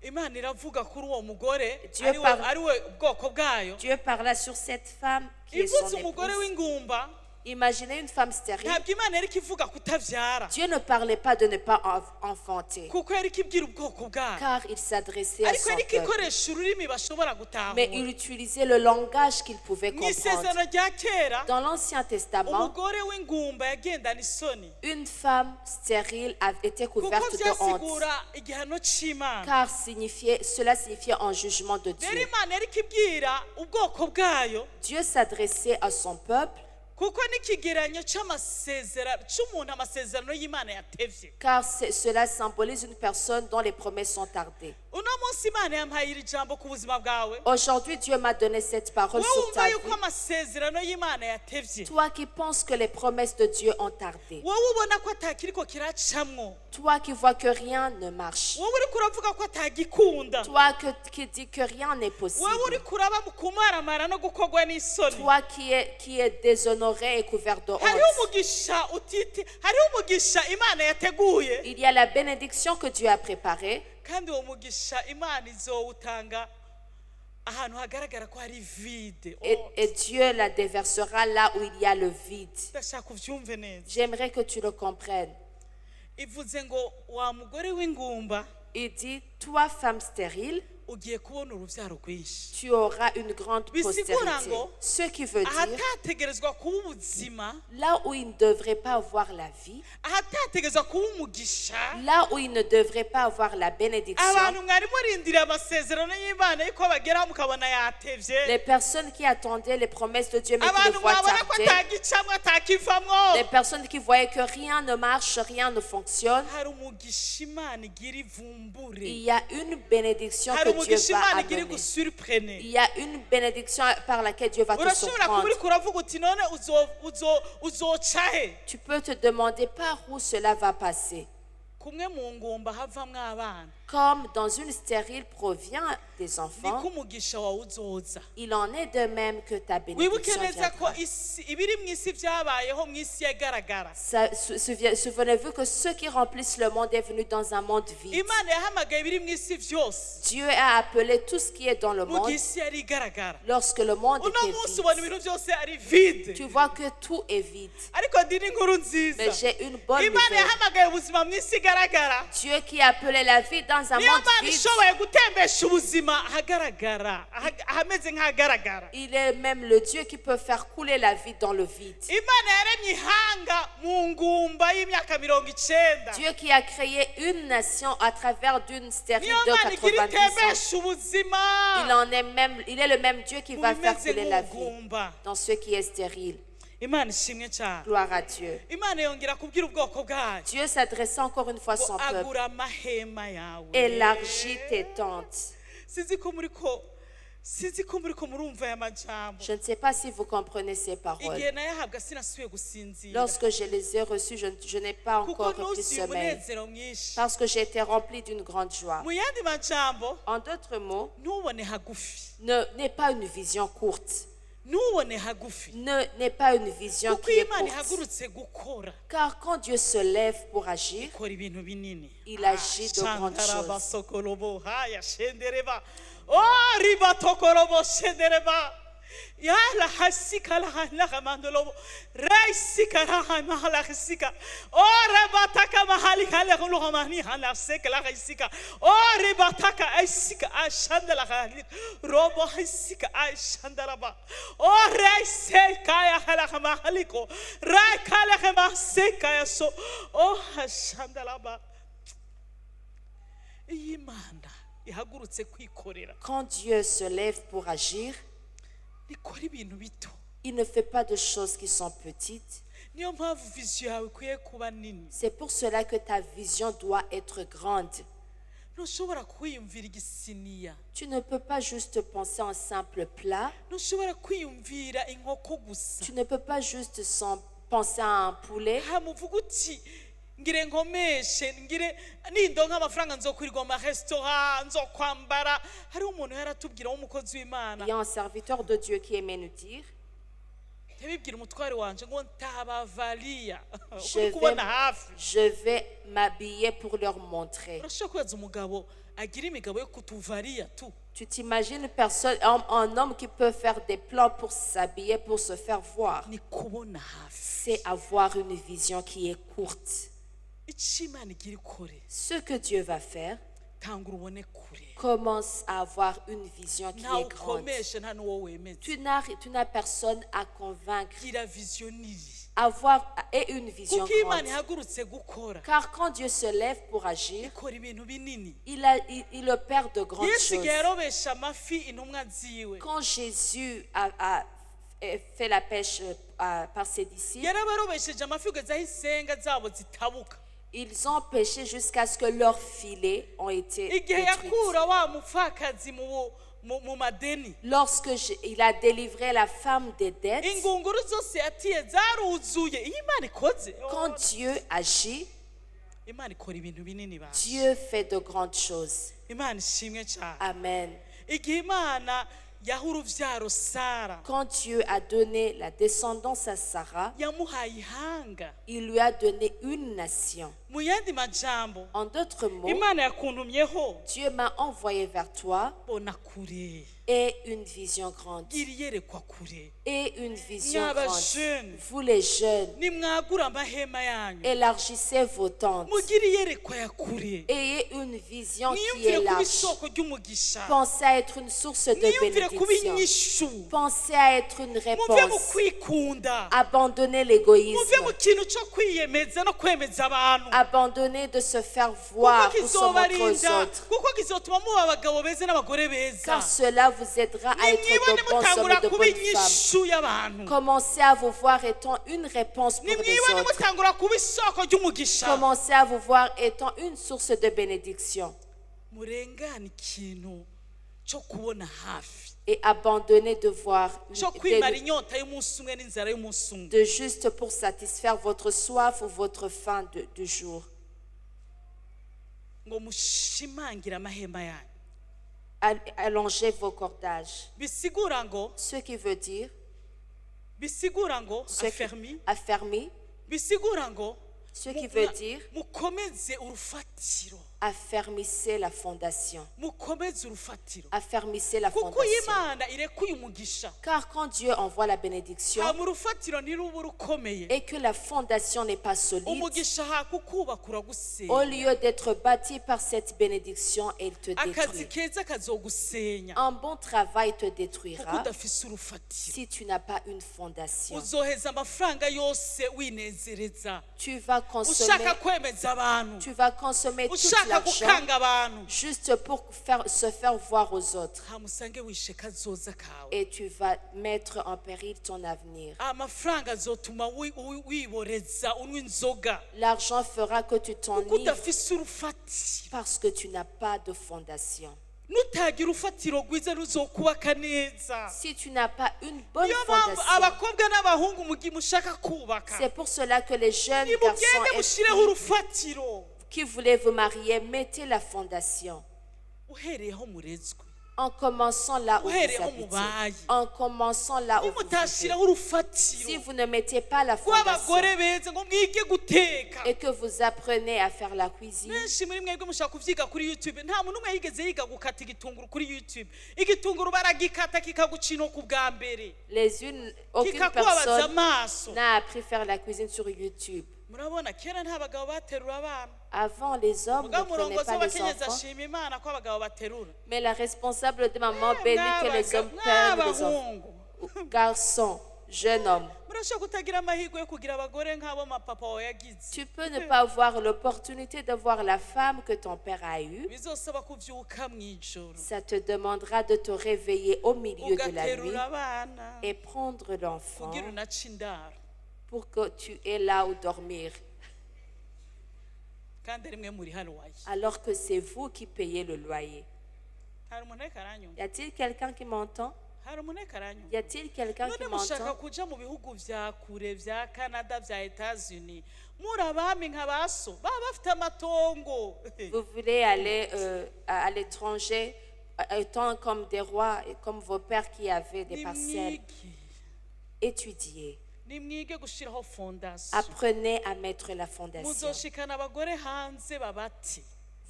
Imana iravuga kuri uwo mugore Dieu ari we- parle. ari we bwoko bwayo, Dieu parla sur cette femme qui est ivuze son umugore épouse. w'ingumba. Imaginez une femme stérile. Ntabwo Imana yariko ivuga kutavyara, Dieu ne parlait pas de ne pas enfanter, kuko yariko ibwira ubwoko bwayo, car il s'adressait à ariko son yariko peuple. ikoresha ururimi bashobora Mais gutahura. il utilisait le langage qu'il pouvait Mu comprendre. isezerano rya kera Dans l'Ancien Testament, umugore w'ingumba yagendana isoni, une femme stérile été kuko couverte de honte, vyasigura igihano c'Imana. car cela signifiait un jugement de Rero Dieu. Imana yariko ibwira ubwoko bwayo, Dieu s'adressait à son peuple, kuko n'ikigereranyo c'umuntu amasezerano y'Imana yatevye. car cela symbolise une personne dont les promesses sont tardées. Uno munsi Imana yampaye iri jambo ku buzima bwawe, Aujourd'hui, Dieu m'a donné cette parole wowe sur ta wumva vie. yuko amasezerano y'Imana yatevye, Toi qui penses que les promesses de Dieu ont tardé. wowe ubona ko atakiriko kiracamwo, Toi qui vois que rien ne marche. wowe uriko uravuga ko atagikunda, Toi qui dis que rien n'est possible. wowe uriko uraba mu kumaramara no gukorwa n'isoni. Toi qui est déshonoré et couvert de Hariho honte. umugisha hariho umugisha Imana yateguye, Il y a la bénédiction que Dieu a préparée. kandi uwo mugisha Imana izowutanga ahantu hagaragara ko hari vide. Et Dieu la déversera là où il y a le vide. Ndashaka uvyumve neza. J'aimerais que tu le comprennes. Ivuze ngo wa mugore w'ingumba Il dit, toi femme stérile, ugiye kubona uruvyaro rwinshi. tu auras une grande Bisigura postérité. ngo Ce qui veut dire, ahatategerezwa kuba ubuzima, là où il ne devrait pas avoir la vie, ahatategerezwa kuba umugisha, là où il ne devrait pas avoir la bénédiction, abantu mwari murindira amasezerano y'Imana yuko bageraho mukabona yatevye, les personnes qui attendaient les promesses de Dieu mais qui le abantu voient mwabona ko tarder, atagicamwo atakivamwo, les personnes qui voyaient que rien ne marche, rien ne fonctionne, hari umugisha Imana igira ivumbure, il y a une bénédiction hari que Dieu umugisha va Imana igira amener. igusurprene. Il y a une bénédiction par laquelle Dieu va te Urashobora kuba surprendre. uriko uravuga uti none uzoca he? Tu peux te demander par où cela va passer. Kumwe mu ngumba havamwo abana, Comme dans une stérile provient des enfants, niko umugisha wawe uzoza. il en est de même que ta Wibuke bénédiction neza ko viendra. ibiri mu isi vyabayeho mu isi yagaragara. Souvenez-vous que ceux qui remplissent le monde est venu dans un monde vide. Imana yahamagaye ibiri mu isi vyose Dieu a appelé tout ce qui est dans le mu monde gihe isi yari igaragara. lorsque le monde Uno était munsi ubona vide. ibintu vyose ari vide, Tu vois que tout est vide. ariko ndiri inkuru nziza. Mais j'ai une bonne Imana nouvelle. yahamagaye ubuzima mu isi igaragara, Dieu qui a appelé la vie dans un niyo monde Mana vide, ishoboye gutembesha ubuzima ahagaragara, ahameze nk'ahagaragara. il est même le Dieu qui peut faire couler la vie dans le vide. Imana yaremye ihanga mu ngumba y'imyaka 90. Dieu qui a créé une nation à travers d'une stérile Niyo de Mana igira 90 ans. itembesha ubuzima Il est le même Dieu qui mu va faire bimeze couler la vie nk'ugumba. dans ce qui est stérile. Imana ishimwe cyane. Gloire à Dieu. Imana yongera kubwira ubwoko bwayo Dieu s'adressait encore une fois à ngo son peuple. agura amahema yawe. Élargis tes tentes. Sinzi ko muriko murumva aya majambo. Je ne sais pas si vous comprenez ces paroles. Igihe nayahabwa sinasubiye gusinzira, Lorsque je les ai reçus, je n'ai pas kuko encore repris nuzuye sommeil. umunezero mwinshi. Parce que j'ai été rempli d'une grande joie. Mu yandi majambo, En d'autres mots, ntubone hagufi, n'aie pas une vision courte. ntubone hagufi N'est pas une vision kuko qui iyo est imana courte. ihagurutse gukora Car quand Dieu se lève pour agir, ikora ibintu binini il agit de grandes Shandaraba choses. sokolobo haya shendereba riba tokorobo shendereba yala hasika la hala mandolobo raisika la hala hasika reba taka mahali hala lo mani hala seka la hasika reba taka aisika ashandala hala robo hasika ashandaraba raiseka ya hala mahaliko raikala maseka ya so ashandalaba Imana ihagurutse kwikorera Quand Dieu se lève pour agir, ikora ibintu bito il ne fait pas de choses qui sont petites. niyo mpamvu viziyo yawe ikwiye kuba nini C'est pour cela que ta vision doit être grande. ntushobora kwiyumvira igisiniya Tu ne peux pas juste penser en simple plat. ntushobora kwiyumvira inkoko gusa Tu ne peux pas juste penser à un poulet. hamuvuga uti ngire nkomeshe ngire nindonka amafaranga nzokwirirwa mu maresitora nzokwambara hariho umuntu yaratubwira w'umukozi w'imana Il y a un serviteur de Dieu qui aimait nous dire, yabibwira umutware wanje ngo ntabavaliya je uri kubona hafi vais m'habiller pour leur montrer. urashobora kwibaza umugabo agira imigabo yo kutuvaliya tu Tu t'imagines une personne, un homme qui peut faire des plans pour s'habiller, pour se faire voir. ni kubona hafi C'est avoir une vision qui est courte. icyo imana igira ikore Ce que Dieu va faire, tangura ubone kure commence à avoir une vision qui ntawe est grande. ukomeshe nta n'uwo wemeze Tu n'as personne à convaincre. gira viziyo nini Et une vision kuko imana grande. ihagurutse gukora Car quand Dieu se lève pour agir, ikora ibintu binini il opère de grandes yesu choses. igihe yarobesha amafi intumwa ziwe Quand Jésus a fait la pêche par ses disciples, yarabarobesheje amafi kugeza aho isenga zabo zitabuka ils ont pêché jusqu'à ce que leurs filets ont été igihe détruits. yakura wa mupfakazi mu madeni Lorsque il a délivré la femme des dettes, ingunguru zose yatiye zaruzuye iyo imana ikoze quand Dieu agit, imana ikora ibintu binini ba Dieu fait de grandes choses. imana ishimwe cyane Amen. igihe imana yaha uruvyaro sara Quand Dieu a donné la descendance à Sarah, yamuhaye ihanga il lui a donné une nation. mu yandi majambo En d'autres mots, imana yakuntumyeho Dieu m'a envoyé vers toi bona kure et une vision grande. iri yerekwa kure Et une vision Nyaba grande. jeune. Vous les jeunes, nimwagura amahema yanyu élargissez vos tentes. mugire iyerekwa ya kure Ayez une vision qui mwiyumvire est kuba large. isoko ry'umugisha Pensez à être une source de mwiyumvire kuba bénédiction. inyishu Pensez à être une muve mu réponse. kwikunda Abandonnez muve l'égoïsme. mu kintu cyo kwiyemeza no kwemeza abantu Abandonnez de se faire voir kuko ou se montrer aux kizobarinda autres. kuko kizotuma muba abagabo beza n'abagore beza Car cela vous aidera à être nimwibone de bons hommes mutangura et de kuba bonnes femmes. inyishu y'abantu Commencez à vous voir étant une réponse pour les nimwibone autres. mutangura kuba isoko ry'umugisha Commencez à vous voir étant une source de bénédiction. murengane ikintu cyo kubona hafi Et abandonnez de voir, cyo kwimara inyota y'umunsi umwe n'inzara y'umunsi umwe de juste pour satisfaire votre soif ou votre faim du jour. ngo mushimangire amahema yanyu Allongez vos cordages. bisigura ngo Ce qui veut dire, bisigura ngo ce qui- afermi affermi, bisigura ngo ce qui veut dire, mukomeze urufatiro affermissez la fondation. mukomeze urufatiro Affermissez la kuko fondation. imana irekuye umugisha Car quand Dieu envoie la bénédiction hama urufatiro ntiruba rukomeye et que la fondation n'est pas solide, umugisha hakukubaka au uragusenya lieu d'être bâti par cette bénédiction, elle te akazi détruit. keza kazogusenya Un bon travail te kuko détruira udafise urufatiro si tu n'as pas une fondation. uzoheza amafaranga yose winezereza Tu vas ushaka consommer, kwemeza abantu tu vas consommer tout ushaka l'argent gukanga abantu juste pour se faire voir aux autres. hamusange wishe kazoza kawe Et tu vas mettre en péril ton avenir. amafaranga azotuma wiboreza unywa inzoga L'argent fera que tu kuko t'ennuies udafise urufatiro parce que tu n'as pas de fondation. nutagira urufatiro rwiza ruzokubaka neza Si tu n'as pas une bonne niyo mpamvu fondation, abakobwa n'abahungu mugihe mushaka kubaka c'est pour cela que les jeunes garçons nimugende et mushireho filles urufatiro qui voulaient vous marier, mettez la fondation. uhereye aho murezwe En commençant là où vous Uhereye aho habitez. mubaye. En commençant là où vous vivez. nimutashyiraho urufatiro Si vous ne mettez pas la fondation rw'abagore beza ngo mwige guteka et que vous apprenez à faire la cuisine, benshi muri mwebwe mushaka kuvyiga kuri YouTube nta muntu umwe yigeze yiga gukata igitunguru kuri YouTube igitunguru baragikata kikagucino ku bwa mbere aucune kikakubabaza personne amaso n'a appris à faire la cuisine sur YouTube. murabona kera nta bagabo baterura abana Avant, les hommes ne mugabo prenaient umurongozi pas les w'abakenyezi enfants, ashima imana ko abagabo baterura mais la responsable de maman bénit que les hommes prennent les enfants. mw'abahungu Garçon, jeune homme, murashobora kutagira amahirwe yo kugira abagore nk'abo mapapa wawe yagize tu peux ne pas avoir l'opportunité de voir la femme que ton père a eue. bizosaba kuvyuka mw'ijoro Ça te demandera de te réveiller au milieu de la nuit ugaterura abana et prendre l'enfant kugira unace indaro pour que tu aies là où dormir, kandi rimwe muri haruwaye alors que c'est vous qui payez le loyer. hari umuntu ariko aranyumva Y a-t-il quelqu'un qui m'entend? hari umuntu ariko aranyumva Y a-t-il quelqu'un qui none mushaka m'entend? kuja mu bihugu vya kure vya Canada vya Etats-Unis muri abami nka baso baba bafite amatongo Vous voulez aller à l'étranger, étant comme des rois et comme vos pères qui avaient des parcelles. Étudiez. nimwige gushiraho fondation Apprenez à mettre la fondation. muzoshikana abagore hanze babati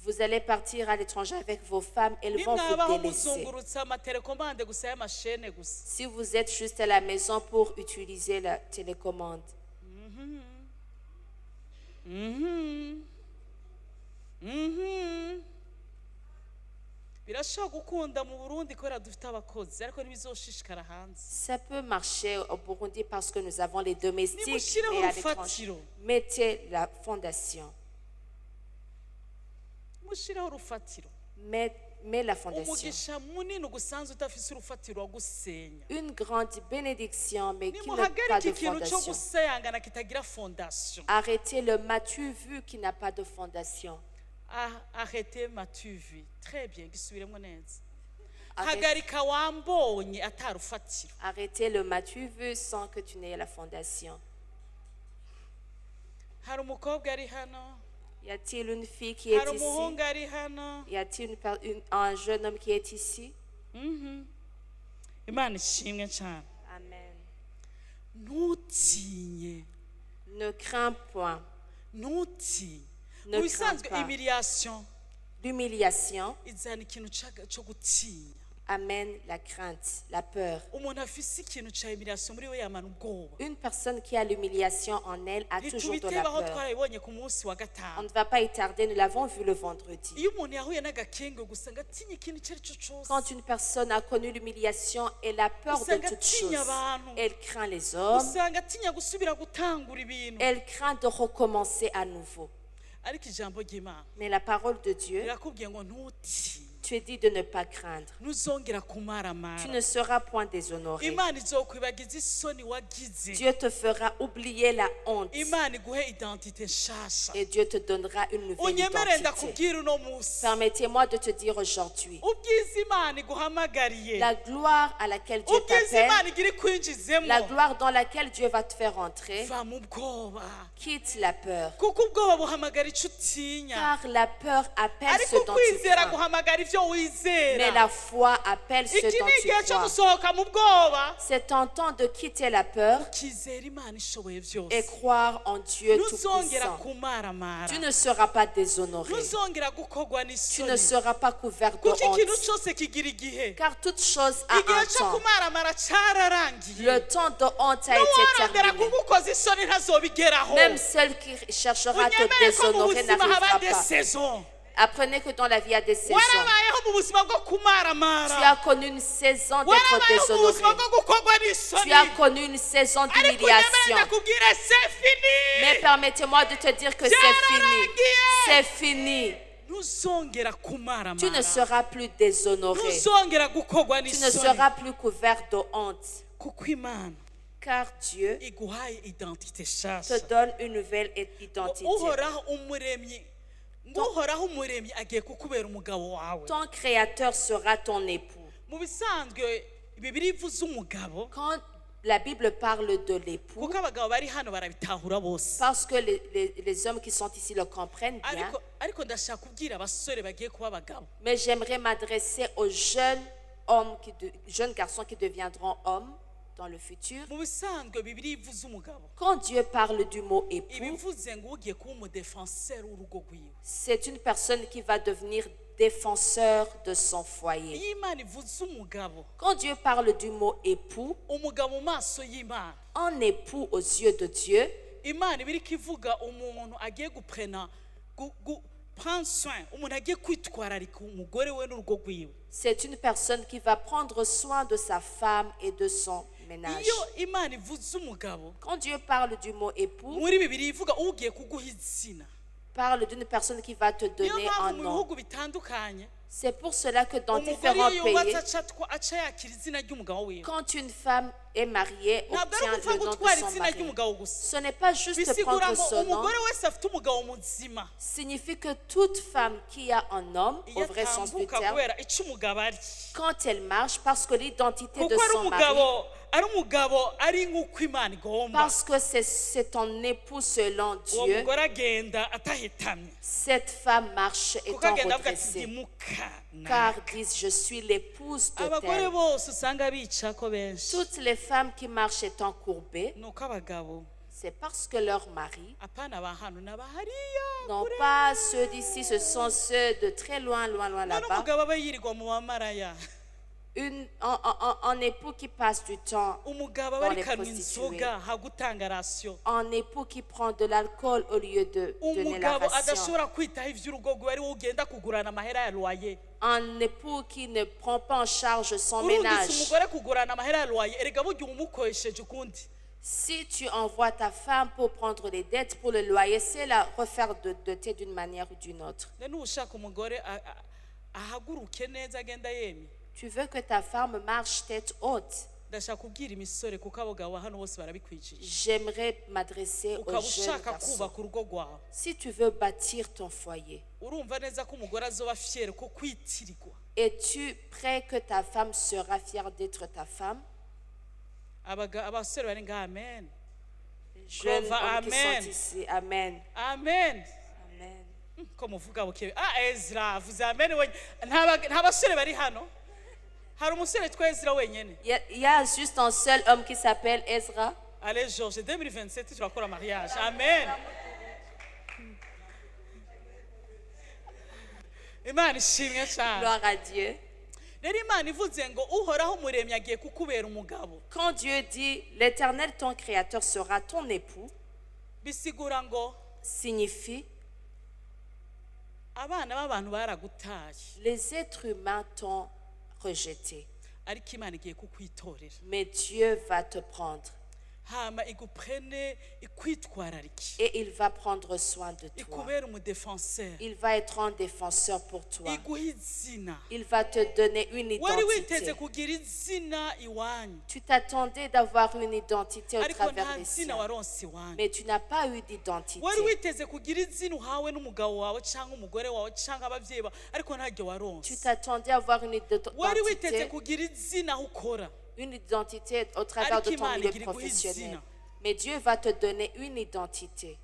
Vous allez partir à l'étranger avec vos femmes, elles vont nimwabaho vous délaisser. muzungurutsa amatelekomande gusa y'amashene gusa Si vous êtes juste à la maison pour utiliser la télécommande, birashobora gukunda mu Burundi kubera dufite abakozi ariko ntibizoshishikara hanze ça peut marcher au Burundi parce que nous avons les domestiques, Nimushireho mais à l'étranger, urufatiro. mettez la fondation. mushireho urufatiro Mets la fondation. umugisha munini ugusanzwe udafise urufatiro wo gusenya Une grande bénédiction, mais qui n'a pas nimuhagarike de ikintu cyo fondation. gusayangana kitagira fondation Arrêtez le m'as-tu vu qui n'a pas de fondation. arrete matuvi très bien gisubiremo neza Arrête- hagarika wambonye atarufatiro Arrêtez le m'as-tu vu sans que tu n'aies la fondation. hari umukobwa ari hano Y a-t-il une fille qui est hari ici? umuhungu ari hano Y a-t-il un jeune homme qui est ici? imana ishimwe cyane Amen. ntutinye Ne crains point. ntutinye Ne mu bisanzwe crains pas. imiliyasiyo L'humiliation izana ikintu cyo gutinya amène la crainte, la peur. umuntu afise ikintu cya imiliyasiyo muri we yamana ubwoba Une personne qui a l'humiliation en elle a toujours de la ntitubitebaho peur. twarabibonye ku munsi wa On gatanu ne va pas y tarder, nous l'avons vu le vendredi. iyo umuntu yahuye n'agakenge gusa ngo atinye ikintu icyo ari cyo cyose Quand une personne a connu l'humiliation et la peur de Usanga toutes atinya choses, abantu. elle craint les hommes, usanga atinya gusubira gutangura ibintu elle craint de recommencer à nouveau. ariko ijambo ry'imana Mais la parole de Dieu, rirakubwiye ngo ntutinye tu es dit de ne pas craindre. ntuzongera Tu kumaramara ne seras point déshonoré. imana izokwibagiza isoni wagize Dieu te fera oublier la honte imana iguhe identite nshasha et Dieu te donnera une nouvelle unyemere identité. ndakubwira uno munsi Permettez-moi de te dire aujourd'hui, ubwiza imana iguhamagariye la gloire à laquelle Dieu ubwiza t'appelle, imana igira ikwinjizemo la gloire dans laquelle Dieu va te faire entrer, va mu bwoba quitte la peur. kuko ubwoba buhamagara icyo utinya Car la peur appelle ce ariko dont tu kwizera crains. guhamagara ibyo wizera Mais la foi appelle ce iki dont ni tu igihe cyo crois. gusohoka mu bwoba C'est tentant de quitter la peur ukizera imana ishoboye et byose croire en Dieu ntuzongera Tout-Puissant. kumaramara Tu ne seras pas déshonoré. ntuzongera gukogwa Tu ne n'isoni seras pas couvert de kuko ikintu honte. cyose kigira igihe Car toute chose a igihe un cyo temps. kumaramara cyararangiye Le temps de honte a été n'uwarondera terminé. kugukoza isoni ntazobigeraho Même celle qui cherchera à te unyemere ko mu déshonorer buzima haba n'arrivera des pas. saisons Apprenez que dans la vie, il y a des saisons. warabayeho mu buzima bwo Tu as kumaramara connu une saison d'être warabayeho mu buzima déshonoré. bwo gukogwa n'isoni Tu as connu une saison ariko unyemere d'humiliation. ndakubwire c'est Mais fini permettez-moi de te dire que c'est fini. C'est fini. ntuzongera Tu ne kumaramara seras plus déshonoré. ntuzongera gukogwa Tu ne n'isoni seras plus couvert de honte. kuko imana Car Dieu iguhaye identite te nshasha donne une nouvelle identité. uhoraho umuremyi ngo uhoraho umuremyi agiye kukubera umugabo wawe Ton créateur sera ton époux. mu bisanzwe bibiri ivuze umugabo Quand la Bible parle de l'époux kuko abagabo bari hano barabitahura bose. parce que les hommes qui sont ici le comprennent bien. Ariko ndashaka kubwira abasore bagiye kuba abagabo. Mais j'aimerais m'adresser aux jeunes hommes, jeunes garçons qui deviendront hommes dans le futur. Mu bisanzwe Bibiliya ivuze umugabo, Quand Dieu parle du mot époux, ibivuze ngo ugiye kuba umudefenseur w'urugo rwiwe. c'est une personne qui va devenir défenseur de son foyer. Iyo Imana ivuze umugabo, Quand Dieu parle du mot époux, umugabo mu maso y'Imana, un époux aux yeux de Dieu, Imana iba iriko ivuga umuntu agiye guprena prendre soin, umuntu agiye kwitwararika umugore we n'urugo rwiwe. c'est une personne qui va prendre soin de sa femme et de son ménage. Iyo Imana ivuze umugabo, Quand Dieu parle du mot époux, muri Bibiliya ivuga ugiye kuguha izina. parle d'une personne qui va te Niyo donner un mpamvu mu nom. bihugu bitandukanye C'est pour cela que dans umugore différents iyo yubatse pays, aca yakira izina ry'umugabo wiwe. quand une femme est mariée, Ntabwo ari obtient ugupfa le nom de gutwara son izina mari. ry'umugabo gusa, Ce n'est pas juste bisigura prendre ngo son nom, umugore wese afite umugabo muzima signifie que toute femme qui a un homme, iyo au vrai sens du atambuka terme, kubera icyo umugabo ari, quand elle marche, parce que l'identité de kuko ari son mari, umugabo ari nk'uko Imana igomba, parce que c'est ton époux selon uwo Dieu, mugore agenda atahitamye, cette femme marche kuko étant agenda avuga ati redressée. ndimuka Car disent, je suis l'épouse de abagore tel. bose usanga bicako benshi, Toutes les femmes qui marchent étant courbées, ni uko abagabo c'est parce que leur mari, apana ba hano n'abahariya non pas ceux d'ici, ce sont ceux de très loin, loin, loin none là-bas. umugabo aba yirirwa mu bamaraya, Un époux qui passe du temps, umugabo aba Dans ari les kanwa prostituées. inzoga hagutanga rasiyo, un époux qui prend de l'alcool au lieu de donner la umugabo ration, adashobora kwitaho iby'urugo rwe ari wowe ugenda kugurana amahera ya loyer. un époux qui ne prend pas en charge son urungitse ménage. umugore kugurana amahera ya loyer, erega burya umukoresheje ukundi. Si tu envoies ta femme pour prendre les dettes pour le loyer, c'est la refaire de thé d'une manière ou d'une autre. rero niba ushaka umugore ahaguruke neza agenda yemye, Tu veux que ta femme marche tête haute. ndashaka kubwira imisore kuko abagabo hano bose barabikwijije, J'aimerais m'adresser ukaba aux jeunes ushaka garçons. kubaka urugo rwawe, Si tu veux bâtir ton foyer, urumva neza ko umugore azoba fiere ko kwitirirwa. es-tu prêt que ta femme sera fière d'être ta femme? Abasore bari ngaha, amen Jeunes Prova, hommes qui amen. sont ici, amen. amen. Amen. Ko muvuga bukewe, Ezra avuze amen wenyine, nta basore bari hano, hari umusore witwa Ezra wenyine. Il y a juste un seul homme qui s'appelle Ezra. Allez Georges, 2027 turakora mariage, amen. Imana ishimwe cyane. Gloire à Dieu. Rero Imana ivuze ngo uhoraho umuremyi agiye kukubera umugabo, Quand Dieu dit, l'Éternel, ton Créateur, sera ton époux, bisigura ngo signifie, abana b'abantu baragutaye, les êtres humains t'ont rejeté, ariko Imana igiye kukwitorera, mais Dieu va te prendre hama iguprene ikwitwararike, et il va prendre soin de toi. ikubera umudefenseur, Il va être un défenseur pour toi. iguha izina. Il va te donner une Wari witeze identité. kugira izina iwanyu, Tu t'attendais d'avoir une identité au ariko travers nta des zina siens, waronse iwanyu. mais tu n'as pas eu d'identité. Wari witeze kugira izina uhawe n'umugabo wawe cyangwa umugore wawe cyangwa ababyeyi bawe, ariko ntaryo Tu waronse. t'attendais à avoir Wari witeze identité, kugira izina aho ukora, une identité au travers de ton milieu professionnel. Mais Dieu va te donner une identité.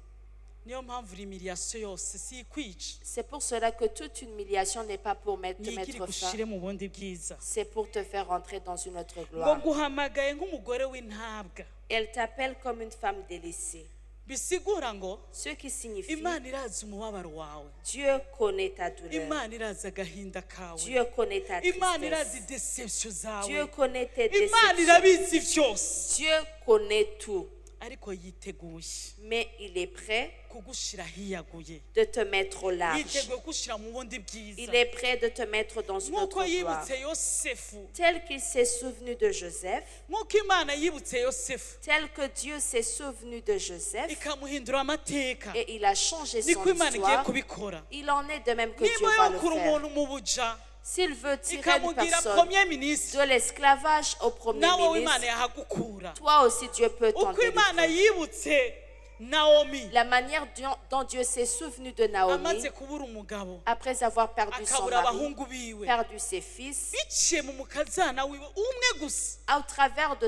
niyo mpamvu imiriyasiyo yose si ikwica, C'est pour cela que toute humiliation n'est pas pour te ntigire mettre fin. gushire mu bundi bwiza. C'est pour te faire rentrer dans une autre Ngo gloire. guhamagaye nk'umugore w'intabwa, Elle t'appelle comme une femme délaissée. bisigura ngo Ce qui signifie, Imana irazi umubabaro wawe, Dieu connaît ta douleur. Imana irazi agahinda kawe, Dieu connaît ta Imana irazi tristesse. deception Dieu zawe, connaît tes Imana déceptions. irabizi byose, Dieu connaît tout. ariko yiteguye Mais il est prêt kugushira hiyaguye, de te mettre au large. yiteguye kugushira mu bundi bwiza, Il est prêt de te mettre dans une nk'uko autre gloire. yibutse Yosefu, Tel qu'il s'est souvenu de Joseph, nk'uko Imana yibutse Yosefu tel que Dieu s'est souvenu de Joseph ikamuhindura amateka, et il a changé son niko Imana igiye histoire, kubikora. il en est de même que Dieu Niba va le yokura faire. umuntu mu buja S'il veut tirer une ikamugira personne premier ministre, de l'esclavage au premier nawe Imana ministre, yahagukura. toi aussi Dieu peut t'en Uko Imana délivrer. yibutse nawomi La manière dont Dieu s'est souvenu de Naomi, amaze kubura umugabo après avoir perdu son akabura mari, abahungu biwe perdu ses fils, biciye mu mukazana wiwe umwe gusa au travers de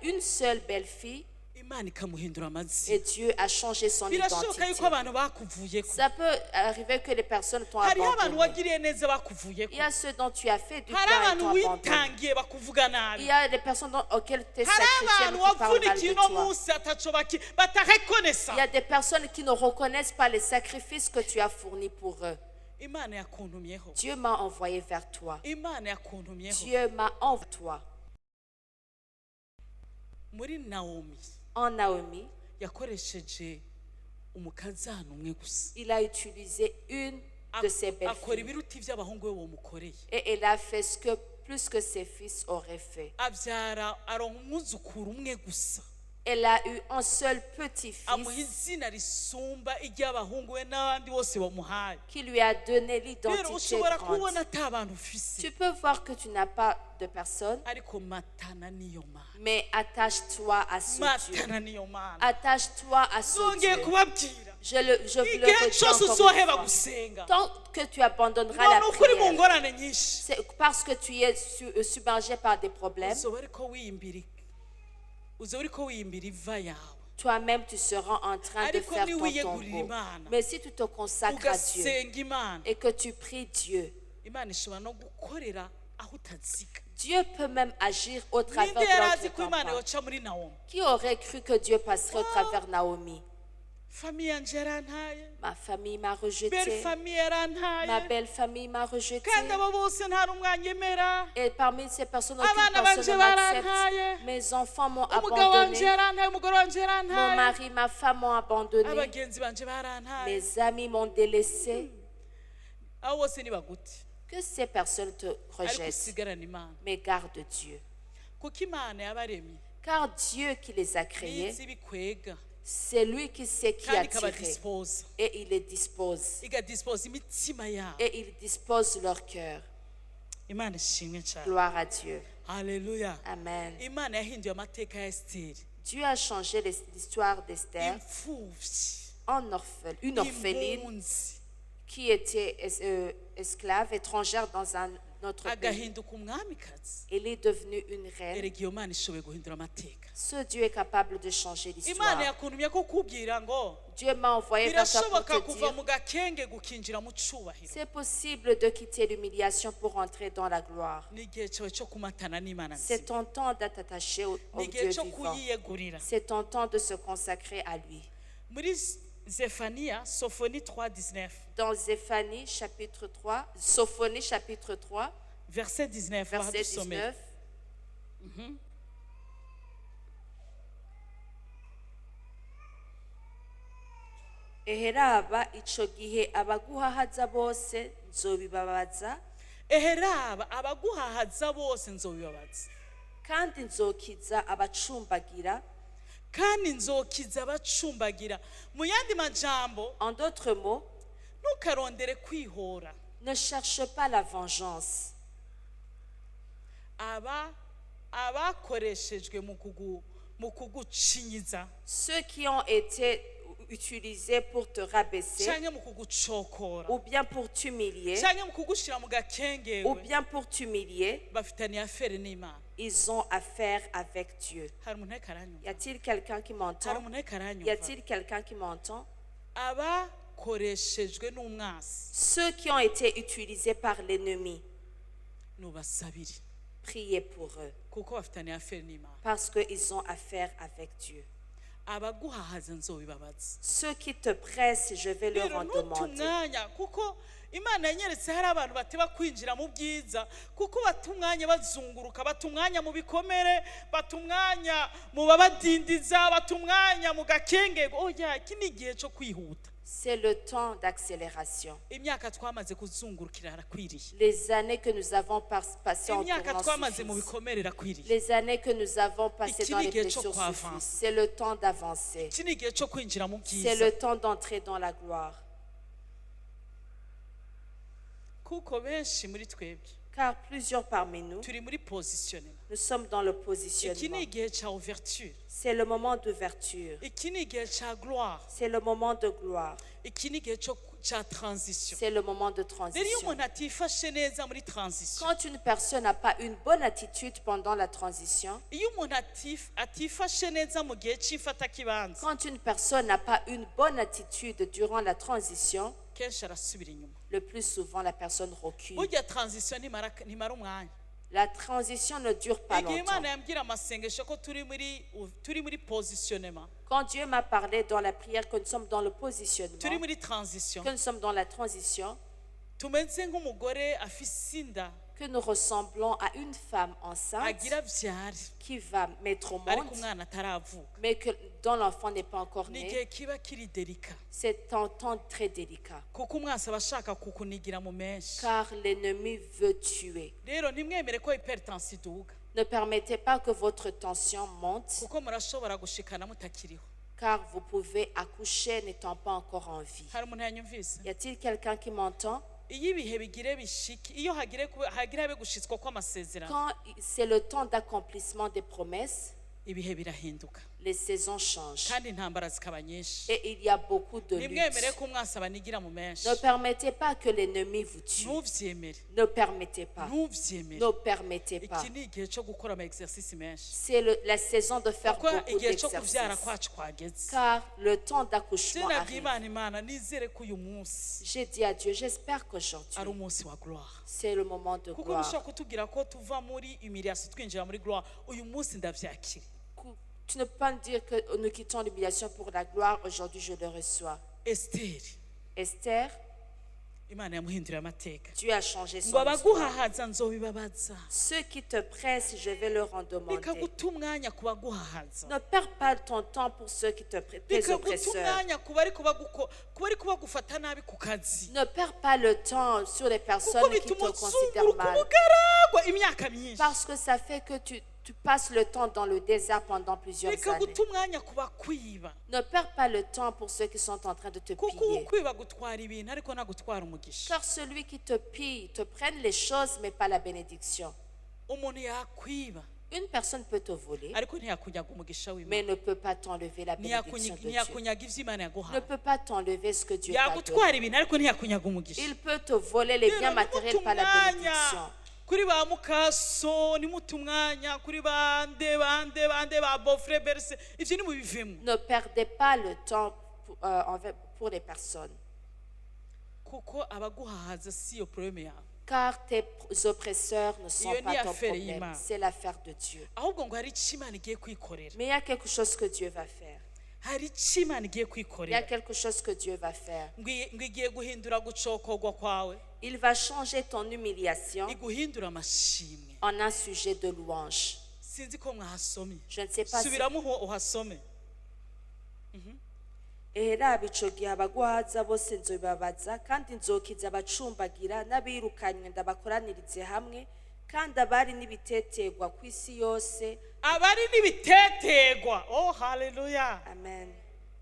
une seule belle-fille, imana ikamuhindura et amazina Dieu a changé son birashoboka identité. yuko abantu bakuvuyeko Ça peut arriver que les personnes t'ont hariho abantu abandonné. wagiriye neza bakuvuyeko Il y a ceux dont tu as fait du hari bien et abantu t'ont abandonné. witangiye bakuvuga Il nabi y a des personnes auxquelles tu es hari sacrifié abantu mais qui parlent mal wavunikiye de uno toi. munsi ataco batarekonesa Il y a des personnes qui ne reconnaissent pas les sacrifices que tu as fournis pour eux. imana yakuntumyeho Dieu m'a envoyé vers toi. imana yakuntumyeho Dieu m'a envoyé vers toi. muri nawomi En Naomi, yakoresheje umukazana umwe gusa il a utilisé une de ses akora belles-filles. ibiruta iby'abahungu be bamukoreye Et elle a fait ce que plus que ses fils auraient fait. abyara aronka umwuzukuru umwe gusa Elle a eu un seul petit-fils amuha izina risumba iry'abahungu be n'abandi bose bamuhaye qui lui a donné rero l'identité ushobora grande. kubona ata bantu ufise Tu peux voir que tu n'as pas de personne, ariko matana niyo mana mais attache-toi à ce Dieu. matana niyo mana Attache-toi à ce zongeye Dieu. kubabwira Je vous le igihe redis cyose encore uzoheba une fois. gusenga Tant que tu abandonneras la none ukuri mu prière, ngorane nyinshi c'est parce que tu es submergé par des problèmes. uzoba ariko wiyimbira iva yawe Toi-même, tu seras en train de Ariko faire ni ton wiyegurira tombeau. Imana. Mais si tu te consacres à Dieu ugasenga imana et que tu pries Dieu, imana ishobora no gukorera aho utaziga Dieu peut même agir au travers ninde yari de azi ko notre imana campagne. yoca muri nawomi Qui aurait cru que Dieu passerait au travers Naomi? famiye yanje yarantaye Ma famille m'a belle rejeté. famiye Ma yarantaye belle famille m'a rejeté. kandi abo bose nta n'umwe anyemera Et parmi ces personnes, Abana aucune banje personne ne m'accepte. barantaye. Mes enfants m'ont umugabo wanje abandonné. yarantaye umugore wanje Mon yarantaye mari, ma femme m'ont abandonné. abagenzi banje barantaye Mes amis m'ont délaissé. abo bose ni baguti Que ces personnes te ariko rejettent. usigarana imana Mais garde Dieu. kuko imana yabaremye Car Dieu qui les a créés, nizi ibikwega c'est lui qui sait qui kandi attirer. ikabadisipoza Et il les dispose. igadisipoza imitima yabo Et il dispose leur cœur. imana ishimwe cyane Gloire à Dieu. haleluya Amen. imana yahinduye amateka ya esiteri Dieu a changé l'histoire d'Esther imfubyi en une orpheline impunzi qui était esclave, étrangère dans un autre pays. agahinduka umwamikazi Elle est devenue une reine. erega iyo mana ishoboye guhindura amateka Ce Dieu est capable de changer imana l'histoire. yakuntumye ko kubwira ngo Dieu m'a envoyé vers toi pour birashoboka te kuva dire, mu gakenge gukinjira mu cyubahiro c'est possible de quitter l'humiliation pour entrer dans la gloire. n'igihe cyawe cyo kumatana n'imana C'est nzima ton temps d'être attaché au n'igihe Dieu cyo vivant. kuyiyegurira C'est ton temps de se consacrer à lui. muri zefaniya sofoni 3:19 Dans Zéphanie chapitre 3, Sophonie chapitre 3, verset 19 verset bahadusomera 19. Eheraba ico gihe abaguhahaza bose nzobibabaza eheraba abaguhahaza bose nzobibabaza kandi nzokiza abacumbagira. kandi nzokiza abacumbagira mu yandi majambo En d'autres mots, ntukarondere kwihora ne cherche pas la vengeance. abakoreshejwe mu kugucinyiza Ceux qui ont été utilisés pour te rabaisser, cyangwa mu kugucokora ou bien pour t'humilier, cyangwa mu kugushyira mu ou gakengewe bien pour t'humilier, bafitaniye afere n'imana ils ont affaire avec Dieu. hari umuntu ariko aranyumva Y a-t-il quelqu'un qui hari m'entend? umuntu ariko Y aranyumva a-t-il quelqu'un qui m'entend? abakoreshejwe n'umwasi Ceux qui ont été utilisés par l'ennemi, nubasabire priez pour eux, kuko bafitaniye afere n'imana parce qu'ils ont affaire avec Dieu. abaguhahaza nzobibabaza Ceux qui te pressent, je vais leur rero en ntuta demander. umwanya kuko imana yanyeretse hari abantu bateba kwinjira mu byiza kuko bata umwanya bazunguruka bata umwanya mu bikomere bata umwanya mu babadindiza bata umwanya mu gakengego oya iki ni igihe cyo kwihuta C'est le temps d'accélération. imyaka twamaze kuzungurukira harakwiriye Les années que nous avons passées en imyaka tournant twamaze mu suffisent. bikomere irakwiriye Les années que nous avons passées Iki dans ni les igihe blessures cyo kwava. suffisent. C'est le temps d'avancer. iki ni igihe cyo kwinjira mu C'est byiza le temps d'entrer dans la gloire. kuko benshi muri twebwe Car plusieurs parmi nous, turi muri positionnel Nous sommes dans le iki ni positionnement. igihe cya ouverture, C'est le moment d'ouverture. iki ni igihe cya gloire, C'est le moment de gloire. iki ni igihe cya transition. C'est le moment de rero iyo transition. umuntu atifashe neza muri transition, Quand une personne n'a pas une bonne attitude pendant la transition, iyo umuntu atifashe neza mu gihe cy'ifatakibanza, quand une personne n'a pas une bonne attitude durant la transition, kenshi arasubira inyuma. le plus souvent la personne recule. burya transition ntimara umwanya. La transition ne dure pas igihe longtemps. imana yambwira amasengesho ko turi muri positionnement, Quand Dieu m'a parlé dans la prière que nous sommes dans le turi positionnement, muri transition, que nous sommes dans la transition, tumeze nk'umugore afise inda que nous ressemblons à une femme enceinte agira abyare qui va mettre au ariko monde, umwana ataravuka. mais dont l'enfant n'est pas encore ni né. igihe kiba kiri delika, C'est un temps très délicat, kuko umwasi aba ashaka kukunigira mu menshi. car l'ennemi veut tuer. rero ntimwemere ko hypertension iduga, Ne permettez pas que votre tension monte, kuko murashobora gushikana mutakiriho. car vous pouvez accoucher n'étant pas encore en vie. hari umuntu yanyumvise? Y a-t-il quelqu'un qui m'entend? iyo ibihe bigire bishiki, iyo hagire habe gushitswa kw'amasezerano, Quand c'est le temps d'accomplissement des promesses, ibihe birahinduka les saisons changent. kandi intambara zikaba nyinshi. Et il y a beaucoup de ntimwemere luttes. ko umwasi abanigira mu menshi. Ne permettez pas que l'ennemi vous tue. ntuvyemere, Ne permettez pas. ntuvyemere. Ne permettez pas. iki ni igihe cyo gukora ama exercice menshi, C'est la saison de faire kuko beaucoup igihe cyo kubyara d'exercices. kwacu kwageze. Car le temps d'accouchement jena arrive. bw'Imana nizere ko uyu munsi J'ai dit à Dieu, j'espère ari qu'aujourd'hui, umunsi wa gloire, c'est le moment de kuko gloire. bishobora kutubwira ko tuva muri humiliation twinjira muri gloire. uyu munsi ndavyakira. Tu ne peux pas me dire que nous quittons l'humiliation pour la gloire. Aujourd'hui, je le reçois. Esteri, Esther, Imana yamuhinduriye amateka, Dieu a changé ngo son histoire. abaguhahaza nzobibabaza. Ceux qui te pressent, je vais leur en demander. bikaguta umwanya ku baguhahaza, Ne perds pas ton temps pour ceux qui te pressent, tes bikaguta oppresseurs. umwanya ku bari kubagufata nabi ku kazi, Ne perds pas le temps sur les kuko personnes qui te bituma considèrent uzunguruka mal. umugaragwa imyaka myinshi. Parce que ça fait que tu passes le temps dans le désert pendant plusieurs années. bikaguta umwanya ku bakwiba, Ne perds pas le temps pour ceux qui sont en train de te kuko piller. ukwiba gutwara ibintu ariko ntagutwara umugisha. Car celui qui te pille te prenne les choses, mais pas la bénédiction. umuntu yakwiba Une personne peut te voler, ariko ntiyakunyaga umugisha mais w'Imana, ne peut pas t'enlever la bénédiction de Dieu. ntiyakunyaga ivyo Imana Ne yaguhaye. peut pas t'enlever ce que Dieu t'a donné. yagutwara ibintu ariko ntiyakunyaga umugisha. Il peut te voler les biens Rero matériels, nimute pas la umwanya bénédiction. kuri ba mukaso, nimute umwanya kuri bande ba bofre berse, ivyo nimubivemo, Ne perdez pas le temps pour les personnes. kuko abaguhahaza si yo probleme yawe, Car tes oppresseurs ne sont Iyo pas ni ton affaire problème. y'Imana. C'est l'affaire de Dieu. ahubwo ngo hari icyo Imana igiye kwikorera, Mais il y a quelque chose que Dieu va faire. hari icyo Imana igiye Il y a kwikorera, quelque chose que Dieu va faire. ngo igiye guhindura gucokorwa kwawe, Il va changer ton humiliation iguhindura amashimwe. en un sujet de louange. sinzi ko mwahasomye, Je ne sais pas si... subiramo uhasome. Era ico gihe abaguhaza bose nzobibabaza, kandi nzokiza abacumbagira n'abirukanywe ndabakoranirize hamwe, kandi abari n'ibitetegwa ku isi yose. abari n'ibitetegwa, oh haleluya, Amen.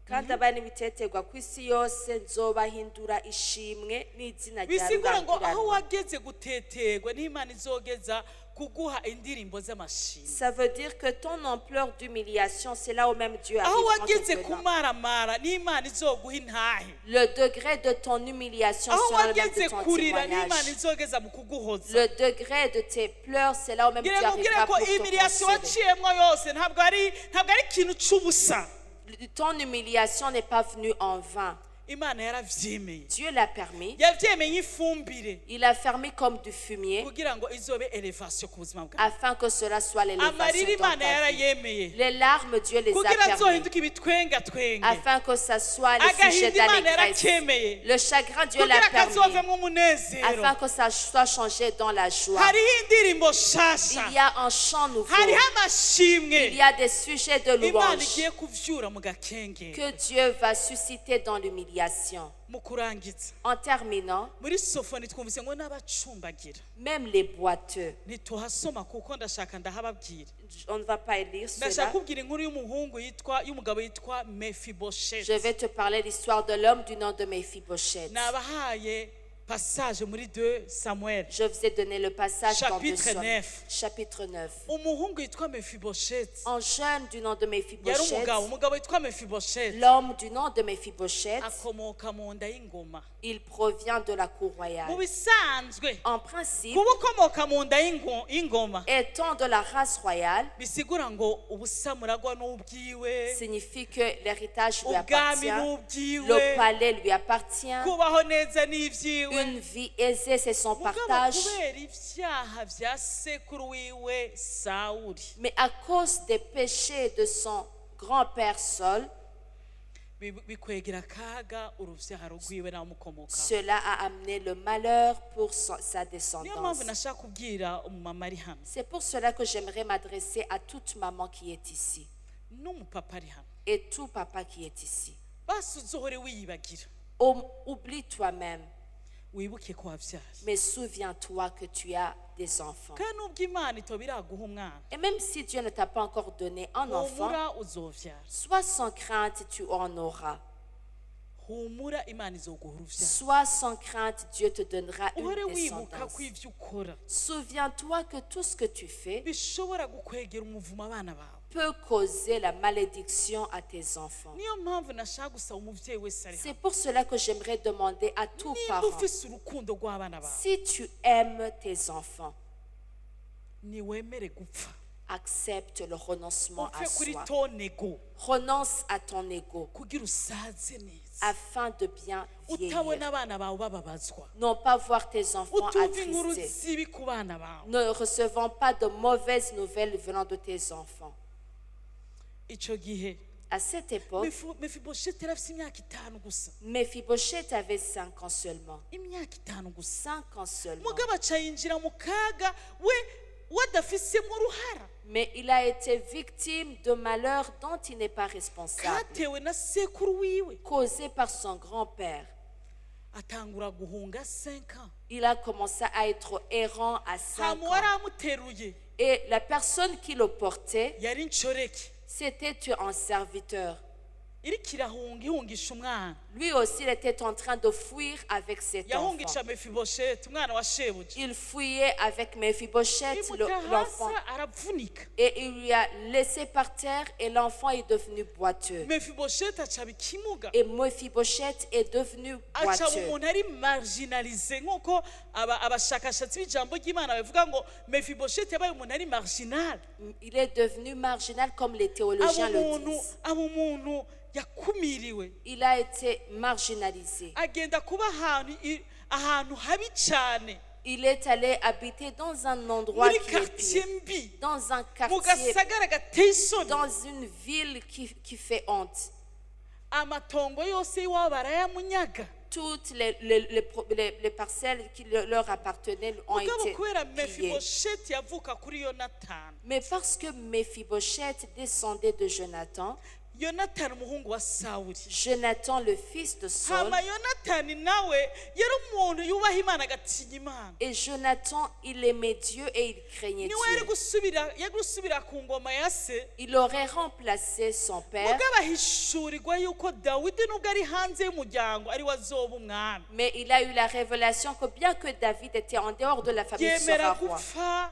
Kandi abari n'ibitetegwa ku isi yose nzobahindura ishimwe n'izina rya bisigura ngo aho rurangiranwa. wageze gutetegwa n'Imana izogeza kuguha indirimbo z'amashimwe. Ça veut dire que ton ampleur d'humiliation, c'est là où même Dieu aho arrive en wageze te donnant. kumaramara n'Imana izoguha intahe, Le degré de ton humiliation aho sera le même wageze de ton kurira n'Imana témoignage. izogeza mu kuguhoza. Le degré de tes pleurs, c'est là où même Dieu ngira mubwire arrivera ko pour te imiliyasiyo consoler. waciyemwo yose ntabwo ari ikintu c'ubusa. Ton humiliation n'est pas venue en vain. Imana yaravyemeye, Dieu l'a permis. yavyemeye ifumbire Il a fermé comme du fumier kugira ngo izobe elevation ku buzima bwawe. afin que cela soit amarira l'élévation dans Imana ta vie. yarayemeye Les larmes, Dieu les a kugira permis azohinduke ibitwenga twenge, afin que ça soit le sujet agahinda Imana d'allégresse. yarakemeye Le chagrin, Dieu l'a kugira permis kazovemwo umunezero. afin que ça soit changé dans la joie. hariho indirimbo nshasha, Il y a un chant nouveau. hariho amashimwe Il y a des sujets de Imana louange igiye kuvyura mu gakenge. que Dieu va susciter dans l'humiliation. mu kurangiza, En terminant, muri Sofoni twumvise ngo n'abacumbagira, même les boiteux, ntituhasoma kuko ndashaka ndahababwira. on ne va pas lire ndashaka cela. kubwira inkuru y'umugabo yitwa Mefibosheti. Je vais te parler l'histoire de l'homme du nom de Méphibosheth. nabahaye passage muri 2 Samuel Je vous ai donné le passage dans 2 Chapitre Samuel, 9. chapitre 9. umuhungu yitwa Mephibosheti Un jeune du nom de yari Mephibosheth, umugabo yitwa Mephibosheti l'homme du nom de Mephibosheth, akomoka mu nda y'ingoma il provient de la cour mu royale. bisanzwe En principe, kuba ukomoka mu nda y'ingoma étant de la race royale, bisigura ngo ubusamuragwa n'ubwiwe signifie que l'héritage lui ubwami appartient, le n'ubwiwe palais lui appartient, kubaho neza n'ibyiwe une vie aisée, c'est son mugabo partage. kubera ibyaha bya sekuru wiwe Sawuli Mais à cause des péchés de son grand-père Saul, bikwegera akaga uruvyaro rwiwe n'abamukomoka cela a amené le malheur pour sa niyo descendance. mpamvu nashaka kubwira umumama ari hano C'est pour cela que j'aimerais m'adresser à toute maman qui est ici n'umupapa ari hano et tout papa qui est ici. basi uzohore wiyibagira Oublie toi-même, wibuke ko wabyaye mais souviens-toi que tu as des enfants. kandi nubwo imana itoba iraguha umwana Et même si Dieu ne t'a pas encore donné un enfant, humura uzovyara sois sans crainte, tu en auras. humura imana izoguha uruvyaro Sois sans crainte, Dieu te donnera uhore une wibuka descendance. ko ivyo ukora Souviens-toi que tout ce que tu fais bishobora gukwegera umuvumo abana bawe peut causer la malédiction à tes enfants. niyo mpamvu nashaka gusaba umuvyeyi wese ari C'est hano pour cela que j'aimerais demander à tout niba parent, ufise urukundo rw'abana bawe si tu aimes tes enfants, niwemere gupfa accepte le renoncement à upfe kuri soi. tonego Renonce à ton ego kugira usaze neza afin de bien utabona vieillir. abana bawe bababazwa Non pas voir tes enfants utumva inkuru attristés. zibi ku bana bawe Ne recevant pas de mauvaises nouvelles venant de tes enfants. ico gihe À cette époque, Mefibosheti yari afise imyaka 5 gusa Mephibosheth avait 5 ans seulement. imyaka 5 gusa 5 ans seulement. mugabo aca yinjira mu kaga we adafisemo uruhara Mais il a été victime de malheurs dont il n'est pas responsable, katewe na sekuru wiwe causés par son grand-père. atangura guhunga 5 ans Il a commencé à être errant à 5 hama wari ans. amuteruye Et la personne qui le portait, yari inshoreke c'était un serviteur. iriko irahunga ihungisha umwana Lui aussi, il était en train de fuir avec cet enfant. yahungisha Mefibosheti umwana wa shebuja Il fuyait avec Mephibosheth, imuta l'enfant, hasi aravunika et il lui a laissé par terre et l'enfant est devenu boiteux. Mefibosheti acaba ikimuga Et Mephibosheth est devenu acaba boiteux. umuntu ari marginalize nk'uko abashakashatsi b'ijambo ry'imana bavuga ngo Mefibosheti yabaye umuntu ari marginal Il est devenu marginal comme les théologiens le disent. aba umuntu yakumiriwe Il a été marginalisé. agenda kuba ahantu habi cyane Il est allé habiter dans un endroit muri qui est quartier pire, mbi dans un mu quartier, gasagara gateye isoni dans une ville qui fait honte. amatongo yose y'iwabo barayamunyaga Toutes les parcelles qui leur appartenaient ont mugabo été kubera pillées. Mefibosheti yavuka kuri Yonatani Mais parce que Mephibosheth descendait de Jonathan, Yonatani umuhungu wa Sawuli Jonathan, le fils de Saul, hama Yonatani nawe yari umuntu yubaha Imana agatinya Imana et Jonathan, il aimait Dieu et il craignait niwe yari Dieu. gusubira ku ngoma ya se Il aurait remplacé son père, mugabo ahishurirwa yuko Dawidi nubwo ari hanze y'umuryango ari we azoba umwami mais il a eu la révélation que bien que David était en dehors de la famille, il yemera sera roi. gupfa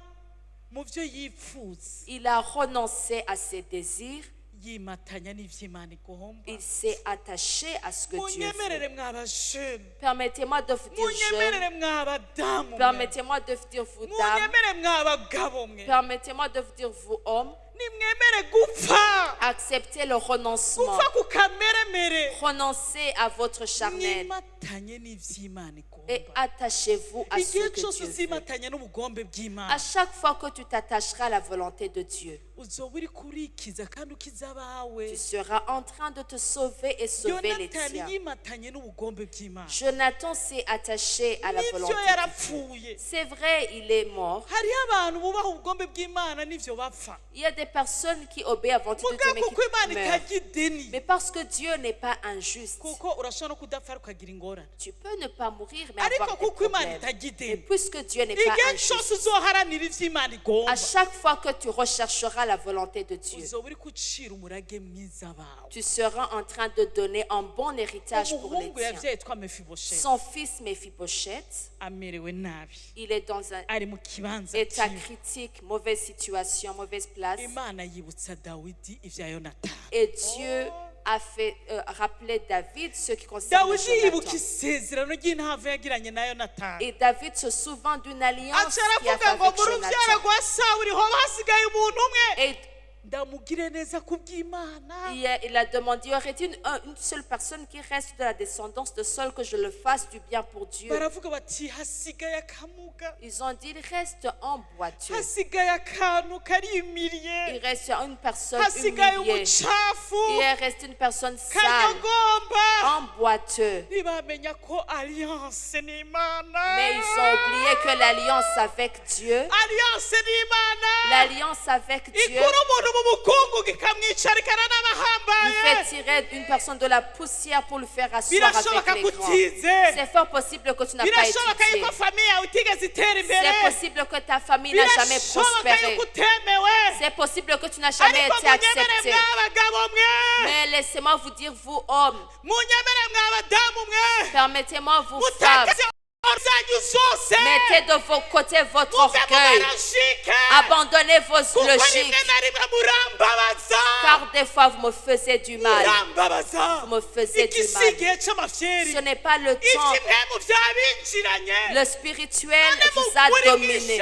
mu byo yifuza Il a renoncé à ses désirs, yimatanya n'ivy'Imana igomba il s'est attaché à ce que Dieu munyemerere veut. mw'abajene Permettez-moi de vous dire munyemerere jeunes, mw'abadamu mwe permettez-moi de vous dire vous dames, munyemere mw'abagabo mwe permettez-moi de vous dire vous hommes, nimwemere gupfa acceptez le renoncement, gupfa ku kameremere renoncez à votre charnel mwimatanye n'ivy'Imana et igomba attachez-vous à ce igihe que cyose Dieu veut. uzimatanya n'ubugombe À bw'Imana chaque fois que tu t'attacheras à la volonté de Dieu, uzoba uri kurikiza kandi ukiza abawe tu seras en train de te sauver et sauver les Yonatani tiens. yimatanye n'ubugombe bw'Imana Jonathan s'est attaché à la nibyo volonté de Dieu. yarapfuye C'est vrai, il est mort. hariho abantu bubaha ubugombe bw'Imana n'ivyo bapfa Il y a des personnes qui obéissent à la volonté de Dieu, mais mugabo kuko Imana qui meurent. itajya ideni Mais parce que Dieu n'est pas injuste, kuko urashobora no kudapfa ukagira ingorane tu peux ne pas mourir, mais ariko avoir des kuko Imana problèmes. itajya Et ideni puisque Dieu n'est pas igihe cyose injuste, uzoharanira ivy'Imana igomba à chaque fois que tu rechercheras la volonté de Dieu. uzoba uri gucira umurage mwiza bawe. Tu seras en train de donner un bon héritage pour les umuhungu tiens. yavyaye yitwa Mefibosheti Son fils Méphibosheth, amerewe nabi, il est dans un ari mu kibanza état kibi. critique, mauvaise situation, mauvaise place. Imana yibutsa Dawidi ivya Yonatani. Et Dieu a fait rappeler David ce qui concerne Dawidi yibuka Jonathan. isezerano ry'intava yagiranye na Yonatani. Et David se souvint d'une alliance aca qu'il a fait aravuga ngo avec mu ruvyaro Jonathan. rwa Sawuli hoba hasigaye umuntu umwe Et ndamugire neza kubw'Imana. il a demandé, y aurait-il une seule personne qui reste de la descendance de Saul que je le fasse du bien pour Dieu? Baravuga bati hasigaye akamuga, Ils ont dit, il reste un boiteux. hasigaye akantu Il karimiriye, reste une personne hasigaye humiliée. umucafu Il reste une personne sale, kanyagomba. un boiteux. Ntibamenya ko alliance n'Imana. Mais ils ont oublié que l'alliance avec Dieu, alliance n'Imana l'alliance avec Dieu, ikura umuntu mu bukungu ikamwicarikana il n'abahambaye. fait tirer une personne de la poussière pour le faire asseoir Birashoboka avec les ko grands. utize, C'est fort possible que tu n'as pas birashoboka étudié. yuko famiye yawe itigeze itera imbere, C'est possible que ta famille n'a jamais birashoboka prospéré. yuko utemewe, C'est possible que tu n'as jamais ariko été munyemere accepté. mw'abagabo mwe, Mais laissez-moi vous dire, vous hommes, munyemere mw'abadamu mwe, permettez-moi vous femmes, mutakaze zanyu zose, mettez de vos côtés votre muve mu orgueil, barashike, abandonnez vos kuko logiques, rimwe na rimwe murambabaza, car des fois vous me faisiez du mal. murambabaza. Vous me faisiez Iki du si mal. igihe c'amafyeri, Ce n'est pas le temps. ivy'imwemu vyabinjiranye. Le spirituel vous a dominé.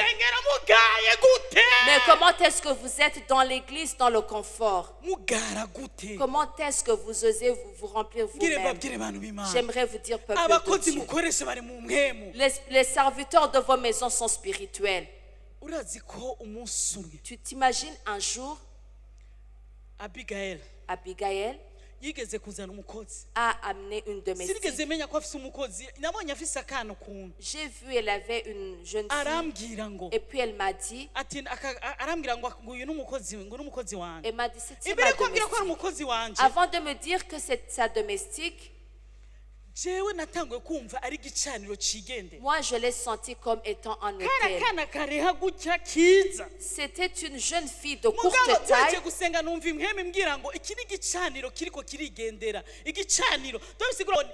Mais comment est-ce que vous êtes dans l'église dans le confort? mugara gute? Comment est-ce que vous osez vous remplir ngire vous-même? babwire bantu b'Imana, J'aimerais vous dire, peuple de abakozi Dieu, mukoresha bari mu mwemu. les serviteurs de vos maisons sont spirituels. Urazi ko umunsi umwe Tu t'imagines un jour, Abigail Abigail yigeze kuzana umukozi, a amené une domestique. sinigeze menya ko afise umukozi, nabonye afise akana kuntu, J'ai vu, elle avait une jeune fille. arambwira ngo Et puis elle m'a dit, ati arambwira ngo uyu n'umukozi, ngo n'umukozi wanje. elle m'a dit, c'est Imbere ma ko ambwira ko ari domestique. umukozi wanje, Avant de me dire que c'est sa domestique, jewe natanguye kumva ari igicaniro cigendera. moi je l'ai senti comme étant un Kara hôtel. kana kareha gutya kiza, C'était une jeune fille de mugabo courte twaje taille. gusenga numva imweme imbwira ngo iki ni igicaniro kiriko kirigendera. Igicaniro dobisigura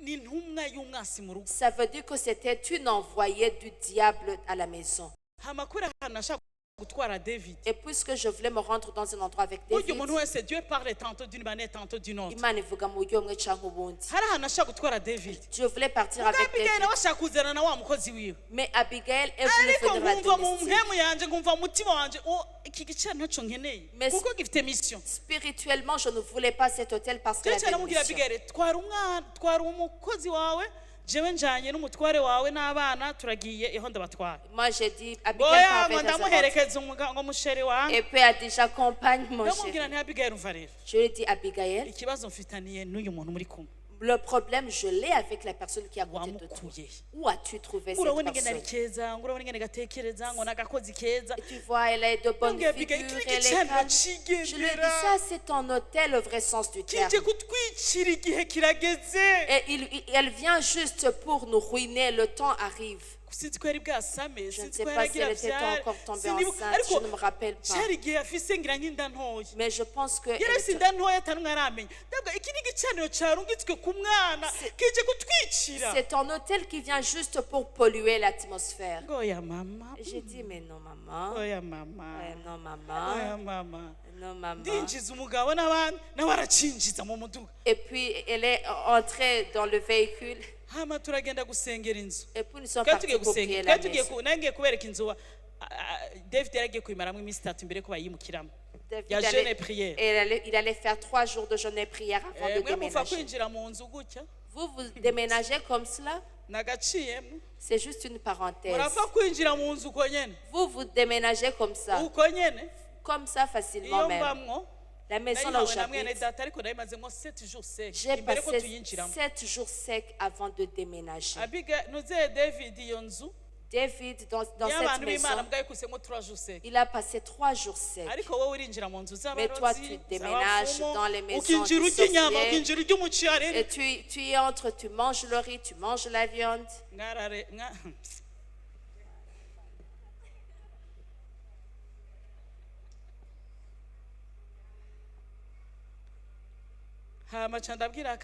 ni ntumwa y'umwasi mu rugo. Ça veut dire que c'était une envoyée du diable à la maison. Hamakuru ahantu ashaka gutwara David. Et puisque je voulais me rendre dans un endroit avec Burya David, umuntu wese Dieu parle tantôt d'une manière tantôt d'une autre. Imana ivuga mu buryo bumwe cyangwa ubundi. Hari ahantu ashaka gutwara David. Je voulais partir avec Abigail David, nawe ashaka kuzana na wa mukozi wiwe. mais Abigail est venue Ariko venir la nkumva mu domestique. mpemu yanje, nkumva mu mutima wanje, iki gicaniro cyo nkeneye Mais- kuko gifite mission. Spirituellement, je ne voulais pas cet hôtel parce qu'elle Jewe avait une naramubwira mission. Abigail, twara umwana, twara umukozi wawe, jewe njanye n'umutware wawe n'abana turagiye iho ndabatwara. Moi, j'ai dit, Abigail Oya part ngo avec ta servante. ndamuherekeza ngo musheri wanjye. Et puis elle a dit, j'accompagne mon Ndamubwira chéri. nti Abigail umva rero, Je lui ai dit, Abigail, ikibazo mfitaniye n'uyu muntu muri kumwe. le problème, je l'ai avec la personne qui est à côté de toi. Wamukuye. Où as-tu trouvé cette Urabona ingene ari personne? keza, ngo urabona ingene gatekereza, ngo n'agakozi keza. Et tu vois, elle a de bonnes Nongeye Abigail, figures, kiri elle est gicaniro calme. Je lui ai dit, cigendera. ça, c'est ton hôtel, au vrai sens du terme. Kije kutwicira igihe kirageze. Et elle vient juste pour nous ruiner, le temps arrive. Sinzi ko yari bwasame, Je ne sinzi sais ko pas si yaragira elle était vyara. encore tombée Sinibuka, enceinte, je ariko ne me rappelle pas. cari igihe afise ngira nk'inda ntoya. Mais je pense que Yari afise inda ntoya atanumwe aramenya. Ndavuga iki ni igicaniro carungitswe ku mwana, kije kutwicira. c'est ton hôtel qui vient juste pour polluer l'atmosphère. Oya mama, J'ai dit, mais non, maman. oya mama, Non, oya maman. mama. Non, maman. Ndinjiza umugabo n'abandi nawe aracinjiza mu muduga. Et puis, elle est entrée dans le véhicule. Hama turagenda gusengera inzu. Et puis, nous sommes Twari partis tugiye pour prier gusenga, la twari tugiye maison. nangiye kubereka inzu David yaragiye kuyimaramo iminsi 3 mbere ko bayimukiramo. David Ya allait- jeûne et prière. et il allait faire 3 jours de jeûne et prière avant de Mwe muva déménager. kwinjira mu nzu gutya Vous déménagez comme cela, nagaciyemo. c'est juste une parenthèse. Murapfa kwinjira mu nzu uko nyene. Vous déménagez comme ça, Uko nyene. facilement Iyo même. mbamwo La maison là où nayihawe na mwene j'habite, data ariko nayimazemo 7 jours secs j'ai imbere ko passé tuyinjiramo. 7 jours secs avant de déménager. Abiga nuze David iyo nzu David, dans cette y'abantu b'Imana maison, mbwa yikusemo 3 jours secs. il a passé 3 jours secs. Ariko wowe urinjira mu nzu Mais toi, z'abarozi, tu déménages z'abapfumu, dans les maisons ukinjira des urya inyama, sorciers. ukinjira urya umuceri. Et tu y entres, tu manges le riz, tu manges la viande. Mwarare hama ca ndabwira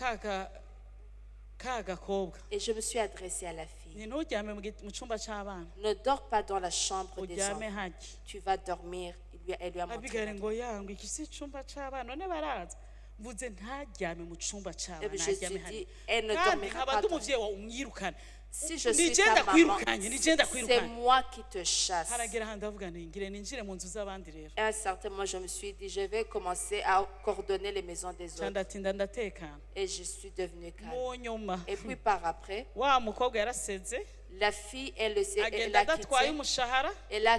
ka gakobwa Et je me suis adressée à la fille. ni nturyame mu cyumba cy'abana Ne dors pas dans la chambre des uryame enfants. hajya Tu vas dormir. Elle lui a montré. abigare ngo yangu iki si icyumba cy'abana none baraza mvuze ntaryame mu cyumba cy'abana Je ntaryame suis hajya dit, elle ne kandi dormira nkaba pas ndi dans... umuvyeyi wawe umwirukane Si je suis nigenda ta maman, kwirukanye nigenda c'est kwirukanye moi qui te chasse. haragera handi avuga nti ngire ninjire mu nzu z'abandi rero Et à un certain moment, je me suis dit, je vais commencer à coordonner les maisons des ca autres. ndatinda ndatekana Et je suis devenue calme. mu nyuma Et puis par après, wa mukobwa yaraseze la fille, elle agenda adatwaye a umushahara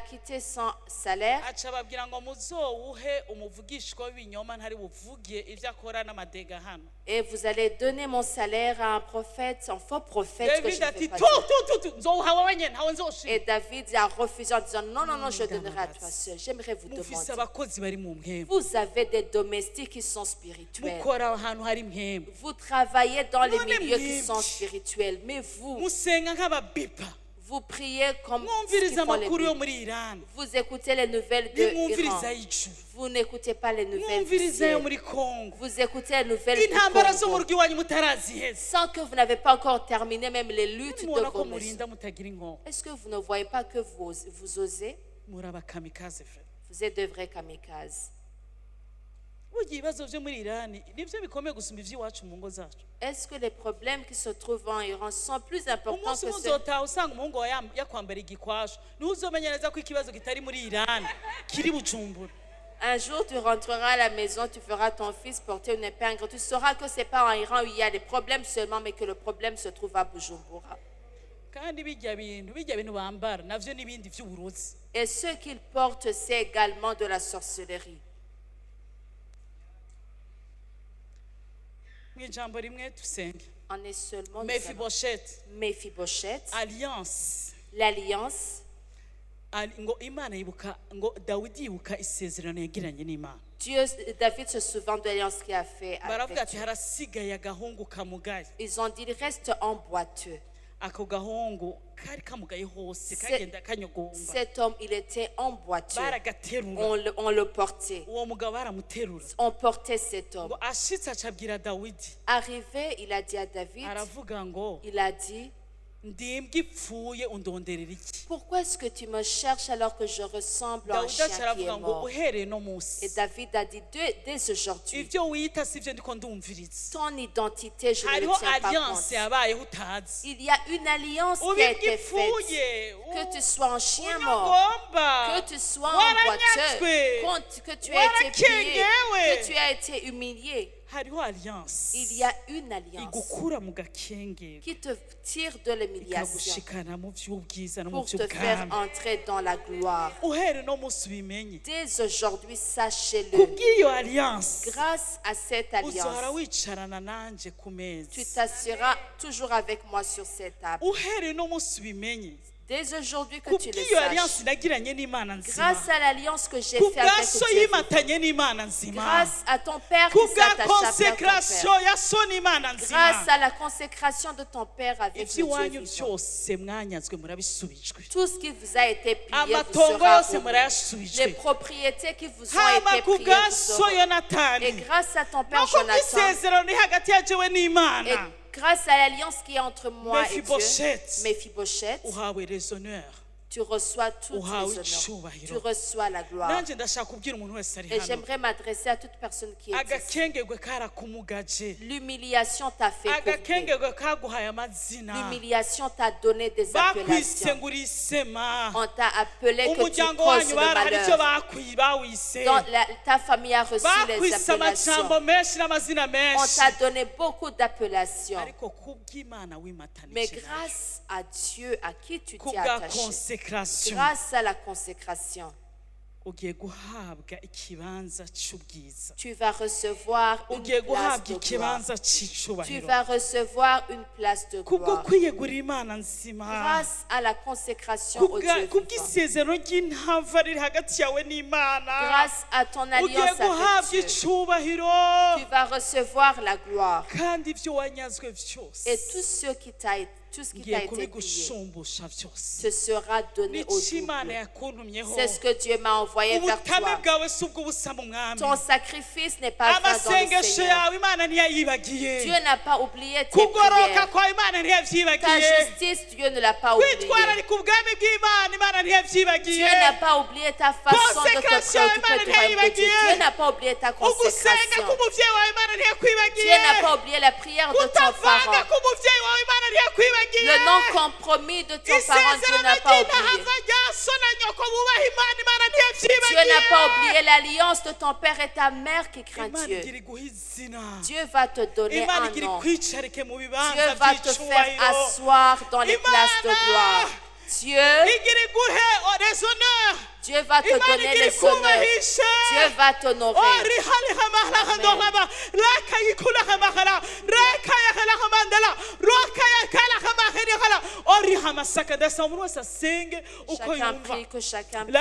quitté son salaire. aca ababwira ngo muzowuhe umuvugishwa w'ibinyoma ntari buvuge ivyo akora n'amadega hano Et vous allez donner mon salaire à un prophète, un faux prophète que je david ne ati vais pas tu dire. tu tu nzowuha wowe nyene ntawe Et nzoshima David a refusé en disant, non, non, non, je donnerai à toi seul. J'aimerais vous mufise demander. abakozi bari mu mpemu Vous avez des domestiques qui sont spirituels. mukora ahantu hari impemu Vous travaillez dans les Non, milieux qui mais- sont spirituels. Mais vous, musenga nk'ababipa vous priez comme ce mwumviriza qu'ils font les amakuru yo Bibles. muri irani Vous écoutez les nouvelles de Iran. nimwumviriza y'ijuru Vous n'écoutez pas les nouvelles du mwumviriza yo ciel. muri kongo Vous écoutez les nouvelles du intambara zo mu Congo. rugo iwanyu mutaraziheza Sans que vous n'avez pas encore terminé même les luttes de mubona ko vos maisons. murinda mutagira inkongo Est-ce que vous ne voyez pas que vous osez? muri abakamikaze fe Vous êtes de vrais kamikazes. burya ibibazo byo muri irani nibyo bikomeye gusumba iby'iwacu mu ngo zacu Est-ce que les problèmes qui se trouvent en Iran sont plus importants umunsi que umwe ceux... uzotaha usanga umuhungu wawe yakwambara igikwashu niho uzomenya neza ko ikibazo kitari muri irani kiri bujumbura Un jour, tu rentreras à la maison, tu feras ton fils porter une épingle. Tu sauras que ce n'est pas en Iran où il y a des problèmes seulement, mais que le problème se trouve à Bujumbura. kandi bijya bintu bambara navyo n'ibindi by'uburozi Et ce qu'ils portent, c'est également de la sorcellerie. mu ijambo rimwe dusenge En est seulement mefibosheti Mephibosheth, alliance l'alliance. ngo imana yibuka ngo dawidi yibuka isezerano yagiranye n'imana David se souvient de l'alliance qu'il a fait baravuga avec ati Dieu. harasigaye agahungu kamugaye Ils ont dit, il reste en boiteux. ako gahungu kari kamugaye hose kagenda kanyogomba Cet homme, il était en boiteux. baragaterura On le portait. uwo mugabo baramuterura On portait cet homme. ngo ashitse acabwira dawidi Arrivé, il a dit à David, aravuga ngo il a dit, ndimbwa ipfuye undonderera iki pourquoi est-ce que tu me cherches alors que je ressemble à un dawidi chien qui acaravuga est ngo mort? uhereye no Et munsi David a dit, dès aujourd'hui, ivyo wiyita sivyo ndiko ndumviriza ton identité, je ne hariho le tiens pas alliance compte. yabayeho utazi Il y a une alliance qui a ubibwa été faite. ipfuye Que tu sois un chien mort, unyogomba que tu sois en boiteux, que tu as été pillé, que tu as été humilié. hariho alliance Il y a une alliance igukura mu gakenge qui te tire de l'humiliation ikagushikana mu vy'ubwiza no mu pour te faire vy'ubwami entrer dans la gloire. uhere no munsi ubimenye Dès aujourd'hui, sachez-le. kubw'iyo alliance Grâce à cette uzohora alliance, wicarana nanje ku tu meza t'asseoiras toujours avec moi sur cette table. uhere no munsi ubimenye Dès aujourd'hui que tu le kubw'iyo alliance saches. nagiranye n'imana nzima Grâce à l'alliance que j'ai faite avec kubwaso Dieu. yimatanye n'imana nzima Grâce à ton Père qui kubwa s'attache à ton konsekrasiyo Père. ya so n'imana nzima Grâce à la consécration de ton Père avec le Dieu iby'iwanyu vivant. byose mwanyazwe murabisubijwe Tout ce qui vous a été pillé vous amatongo sera yose remis. murayasubijwe Les propriétés qui vous ont haba été ku priées bwa vous so seront. yonatani Et grâce à ton Père no ku Jonathan, bw'isezerano riri hagati ya jewe et n'imana grâce à l'alliance qui est entre moi et Dieu, Mephibosheth, Mephibosheth, uhawe les honneurs tu reçois toutes les uhawe honneurs. icyubahiro Tu reçois la gloire. nanjye ndashaka kubwira umuntu wese ari Et hano j'aimerais m'adresser à toute personne qui est ici. agakengegwe karakumugaje L'humiliation t'a fait courber. agakengegwe kaguhaye amazina L'humiliation t'a donné des bakwise appellations. ngo urisema On t'a appelé que tu umuryango causes wanyu le barahari icyo malheur. bawise Ta famille a reçu les bakwise amajambo appellations. menshi n'amazina On menshi t'a donné beaucoup d'appellations. ariko kubw'imana Mais wimatanije nayo grâce à Dieu à qui tu t'es kubwa attaché, konsekrasiyo grâce à la consécration, ugiye guhabwa ikibanza cy'ubwiza tu vas recevoir une ugiye place guhabwa de gloire. ikibanza Tu cy'icubahiro vas recevoir une place de kubwo gloire. kwiyegurira imana nzima Grâce à la consécration au Dieu vivant. kubw'isezerano ry'intava riri hagati yawe n'imana Grâce à ton ugiye alliance guhabwa avec Dieu, icyubahiro tu vas recevoir la gloire. kandi ibyo wanyazwe byose Et tout ce qui t'a ngiye été pillé kubigushumbusha byose te sera donné au nicyo imana double. yakuntumyeho C'est ce que Dieu m'a envoyé envoyé vers ubutame toi. bwawe si ubw'ubusa mu mwami Ton sacrifice n'est pas vain dans le amasengesho Seigneur. yawe imana ntiyayibagiye Dieu n'a pas oublié tes kugoroka prières. kwawe imana Ta ntiyavyibagiye justice, Dieu ne l'a pas oublié. kwitwararika ubwami bw'imana imana Dieu ntiyavyibagiye n'a pas oublié ta façon de te Consécration, préoccuper du royaume de Dieu. Dieu n'a pas oublié ta ugusenga consécration. k'umuvyeyi wawe imana Dieu ntiyakwibagiye n'a pas oublié la prière de ton kutavanga parent. k'umuvyeyi wawe imana ntiyakwibagiye Le non-compromis de ton parent, Dieu n'a pas oublié. ry'intahava rya so na nyoko bubaha imana imana Dieu ntiyavyibagiye n'a pas oublié l'alliance de ton père et ta mère qui craint imana Dieu. igira iguha izina Dieu va te donner imana un igira nom. ikwicarike mu Dieu bibanza va te faire by'icubahiro asseoir dans les places de gloire. Dieu, igira iguhe les honneurs Dieu va te imana donner igira les honneurs. ikubahishe Dieu va t'honorer. Chacun prie, que chacun prie.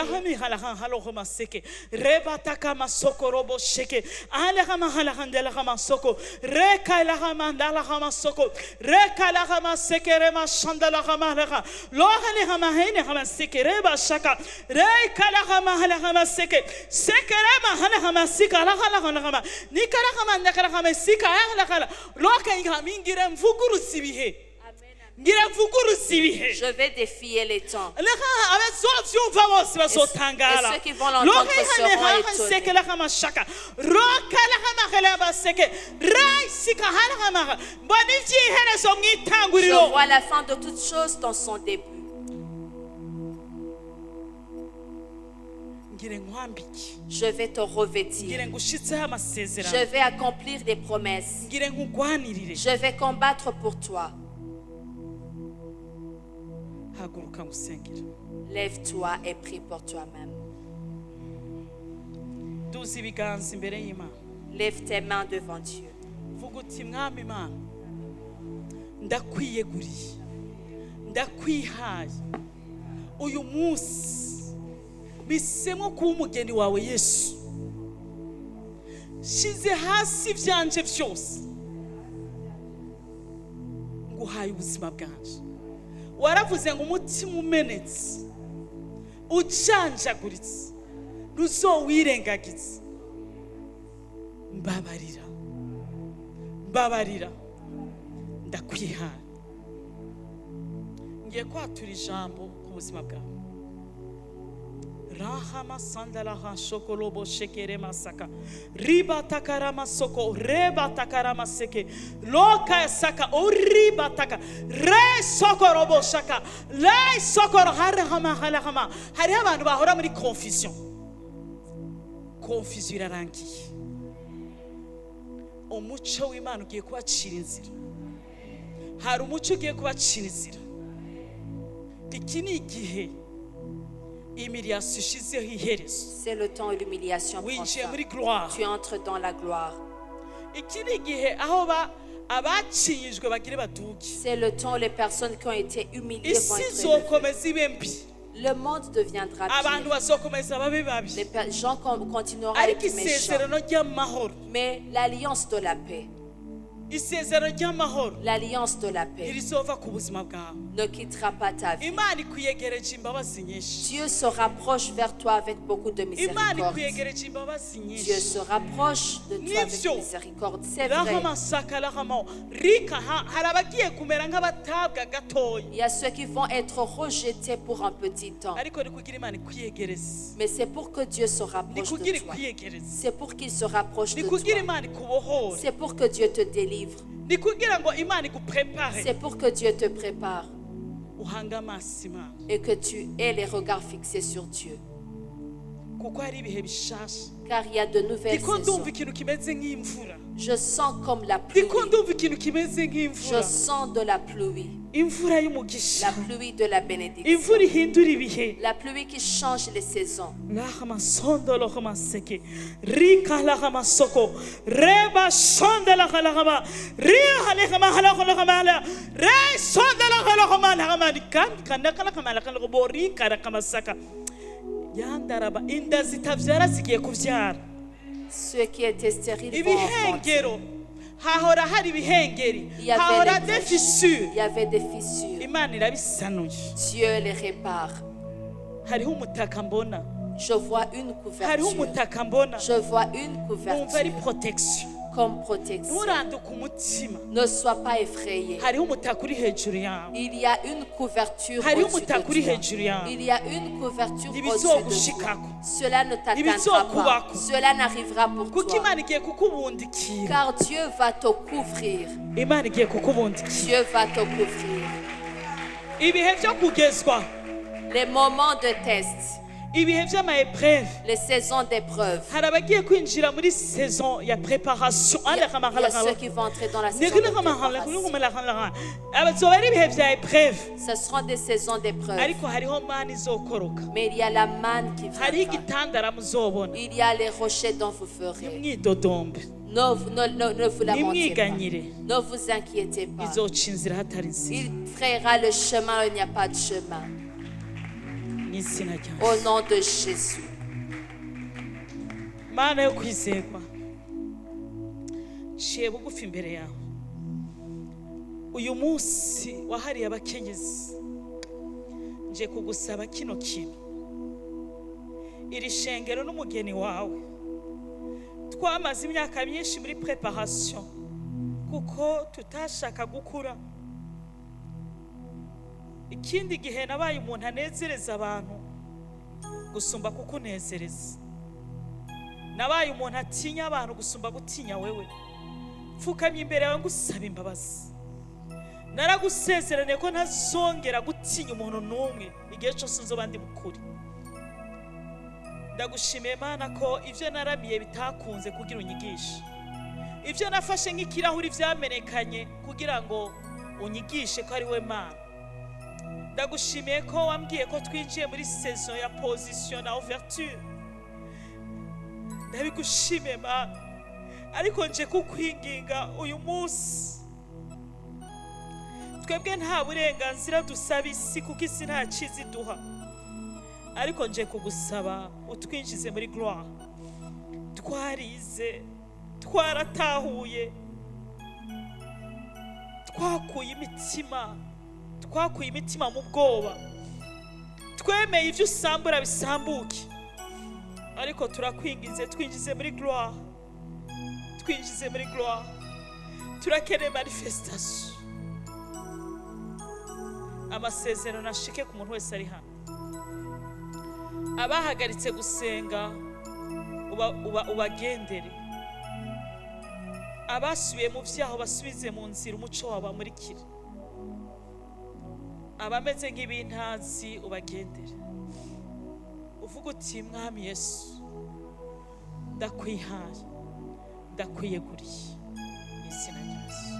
Je vais défier les temps. Et ceux qui vont l'entendre seront étonnés. Je vois la fin de toutes choses dans son début. Je vais te revêtir. Je vais accomplir des promesses. Je vais combattre pour toi. Lève-toi et prie pour toi-même. Lève tes mains devant Dieu. uyu munsi bisemo kuba umugeni wawe Yesu shize hasi byanje byose nguhaye ubuzima bwanje waravuze ngo umutima umenetse ujanjaguritse ntuzowirengagize mbabarira ndakwihaye ngiye kwatura ijambo ku buzima bwawe Rahama sandala ha shokolobo shekere masaka riba takara masoko reba takara maseke loka saka oriba taka re sokorobo shaka le sokoro harama halama hari abantu bahora muri confusion irarangiye umuco w'Imana ugiye kubacira inzira hari umuco ugiye kubacira inzira iki ni igihe c'est le temps où l'humiliation prend fin. Tu entres dans la gloire. C'est le temps où les personnes qui ont été humiliées vont être élevées. Le monde deviendra pire. Les gens continueront à être méchants. Mais l'alliance de la paix, l'alliance de la paix ne quittera pas ta vie. Dieu se rapproche vers toi avec beaucoup de miséricorde. Dieu se rapproche de toi avec miséricorde. C'est vrai. Il y a ceux qui vont être rejetés pour un petit temps. Mais c'est pour que Dieu se rapproche de toi. C'est pour qu'il se rapproche de toi. C'est pour que Dieu te délivre. C'est pour que Dieu te prépare et que tu aies les regards fixés sur Dieu. Car il y a de nouvelles saisons. Je sens comme la pluie. Je sens de la pluie. La pluie de la bénédiction. La pluie qui change les saisons. Ceux qui étaient stériles vont enfanter. Il y avait des fissures. Dieu les répare. Je vois une couverture. Je vois une couverture comme protection. Ne sois pas effrayé. Il y a une couverture au-dessus de toi. Il y a une couverture au-dessus de toi. Cela ne t'atteindra pas. Cela n'arrivera pour toi. Car Dieu va te couvrir. Dieu va te couvrir. Les moments de test. Les saisons d'épreuve. Il y a ceux qui vont entrer dans la saison de préparation. Ce seront des saisons d'épreuve. Mais il y a la manne qui viendra. Il y a les rochers dont vous ferez. Ne vous lamentez pas. Ne vous inquiétez pas. Il frayera le chemin où il n'y a pas de chemin. Au nom de Jésus. Mana yo kwizerwa ciye bugufi imbere yawe uyu munsi wahariye abakenyezi nje kugusaba kino kintu iri shengero n'umugeni wawe twamaze imyaka myinshi muri preparation kuko tutashaka gukura. Ikindi gihe nabaye umuntu anezereza abantu gusumba kukunezereza. Nabaye umuntu atinya abantu gusumba gutinya wewe. Pfukamye imbere yawe ngusaba imbabazi. Naragusezerane ko ntazongera gutinya umuntu n'umwe igihe cyose nzoba ndi mukuri. Ndagushimiye Mana ko ivyo naramiye bitakunze kugira unyigishe. Ivyo nafashe nk'ikirahuri vyamenekanye kugira ngo unyigishe ko ari we Mana. Ndagushimiye ko wambwiye ko twinjiye muri saison ya position na ouverture. Ndabigushimiye Mana. Ariko nje kukwinginga uyu munsi. Twebwe nta burenganzira dusaba isi kuko isi nta cizi duha. Ariko nje kugusaba utwinjize muri gloire. Twarize, twaratahuye, twakuye imitima mu bwoba. Twemeye ivyo usambura bisambuke. Ariko turakwingize twinjize muri gloire. Twinjize muri gloire. Turakene manifestation. Amasezerano ashike ku muntu wese ari hano. Abahagaritse gusenga ubagendere. Abasubiye mu vyaho basubize mu nzira umuco wabamurikira. Abameze nk'ibintazi ubagendere. Uvuga uti Mwami Yesu ndakwihaye ndakwiyeguriye izina rya Yesu.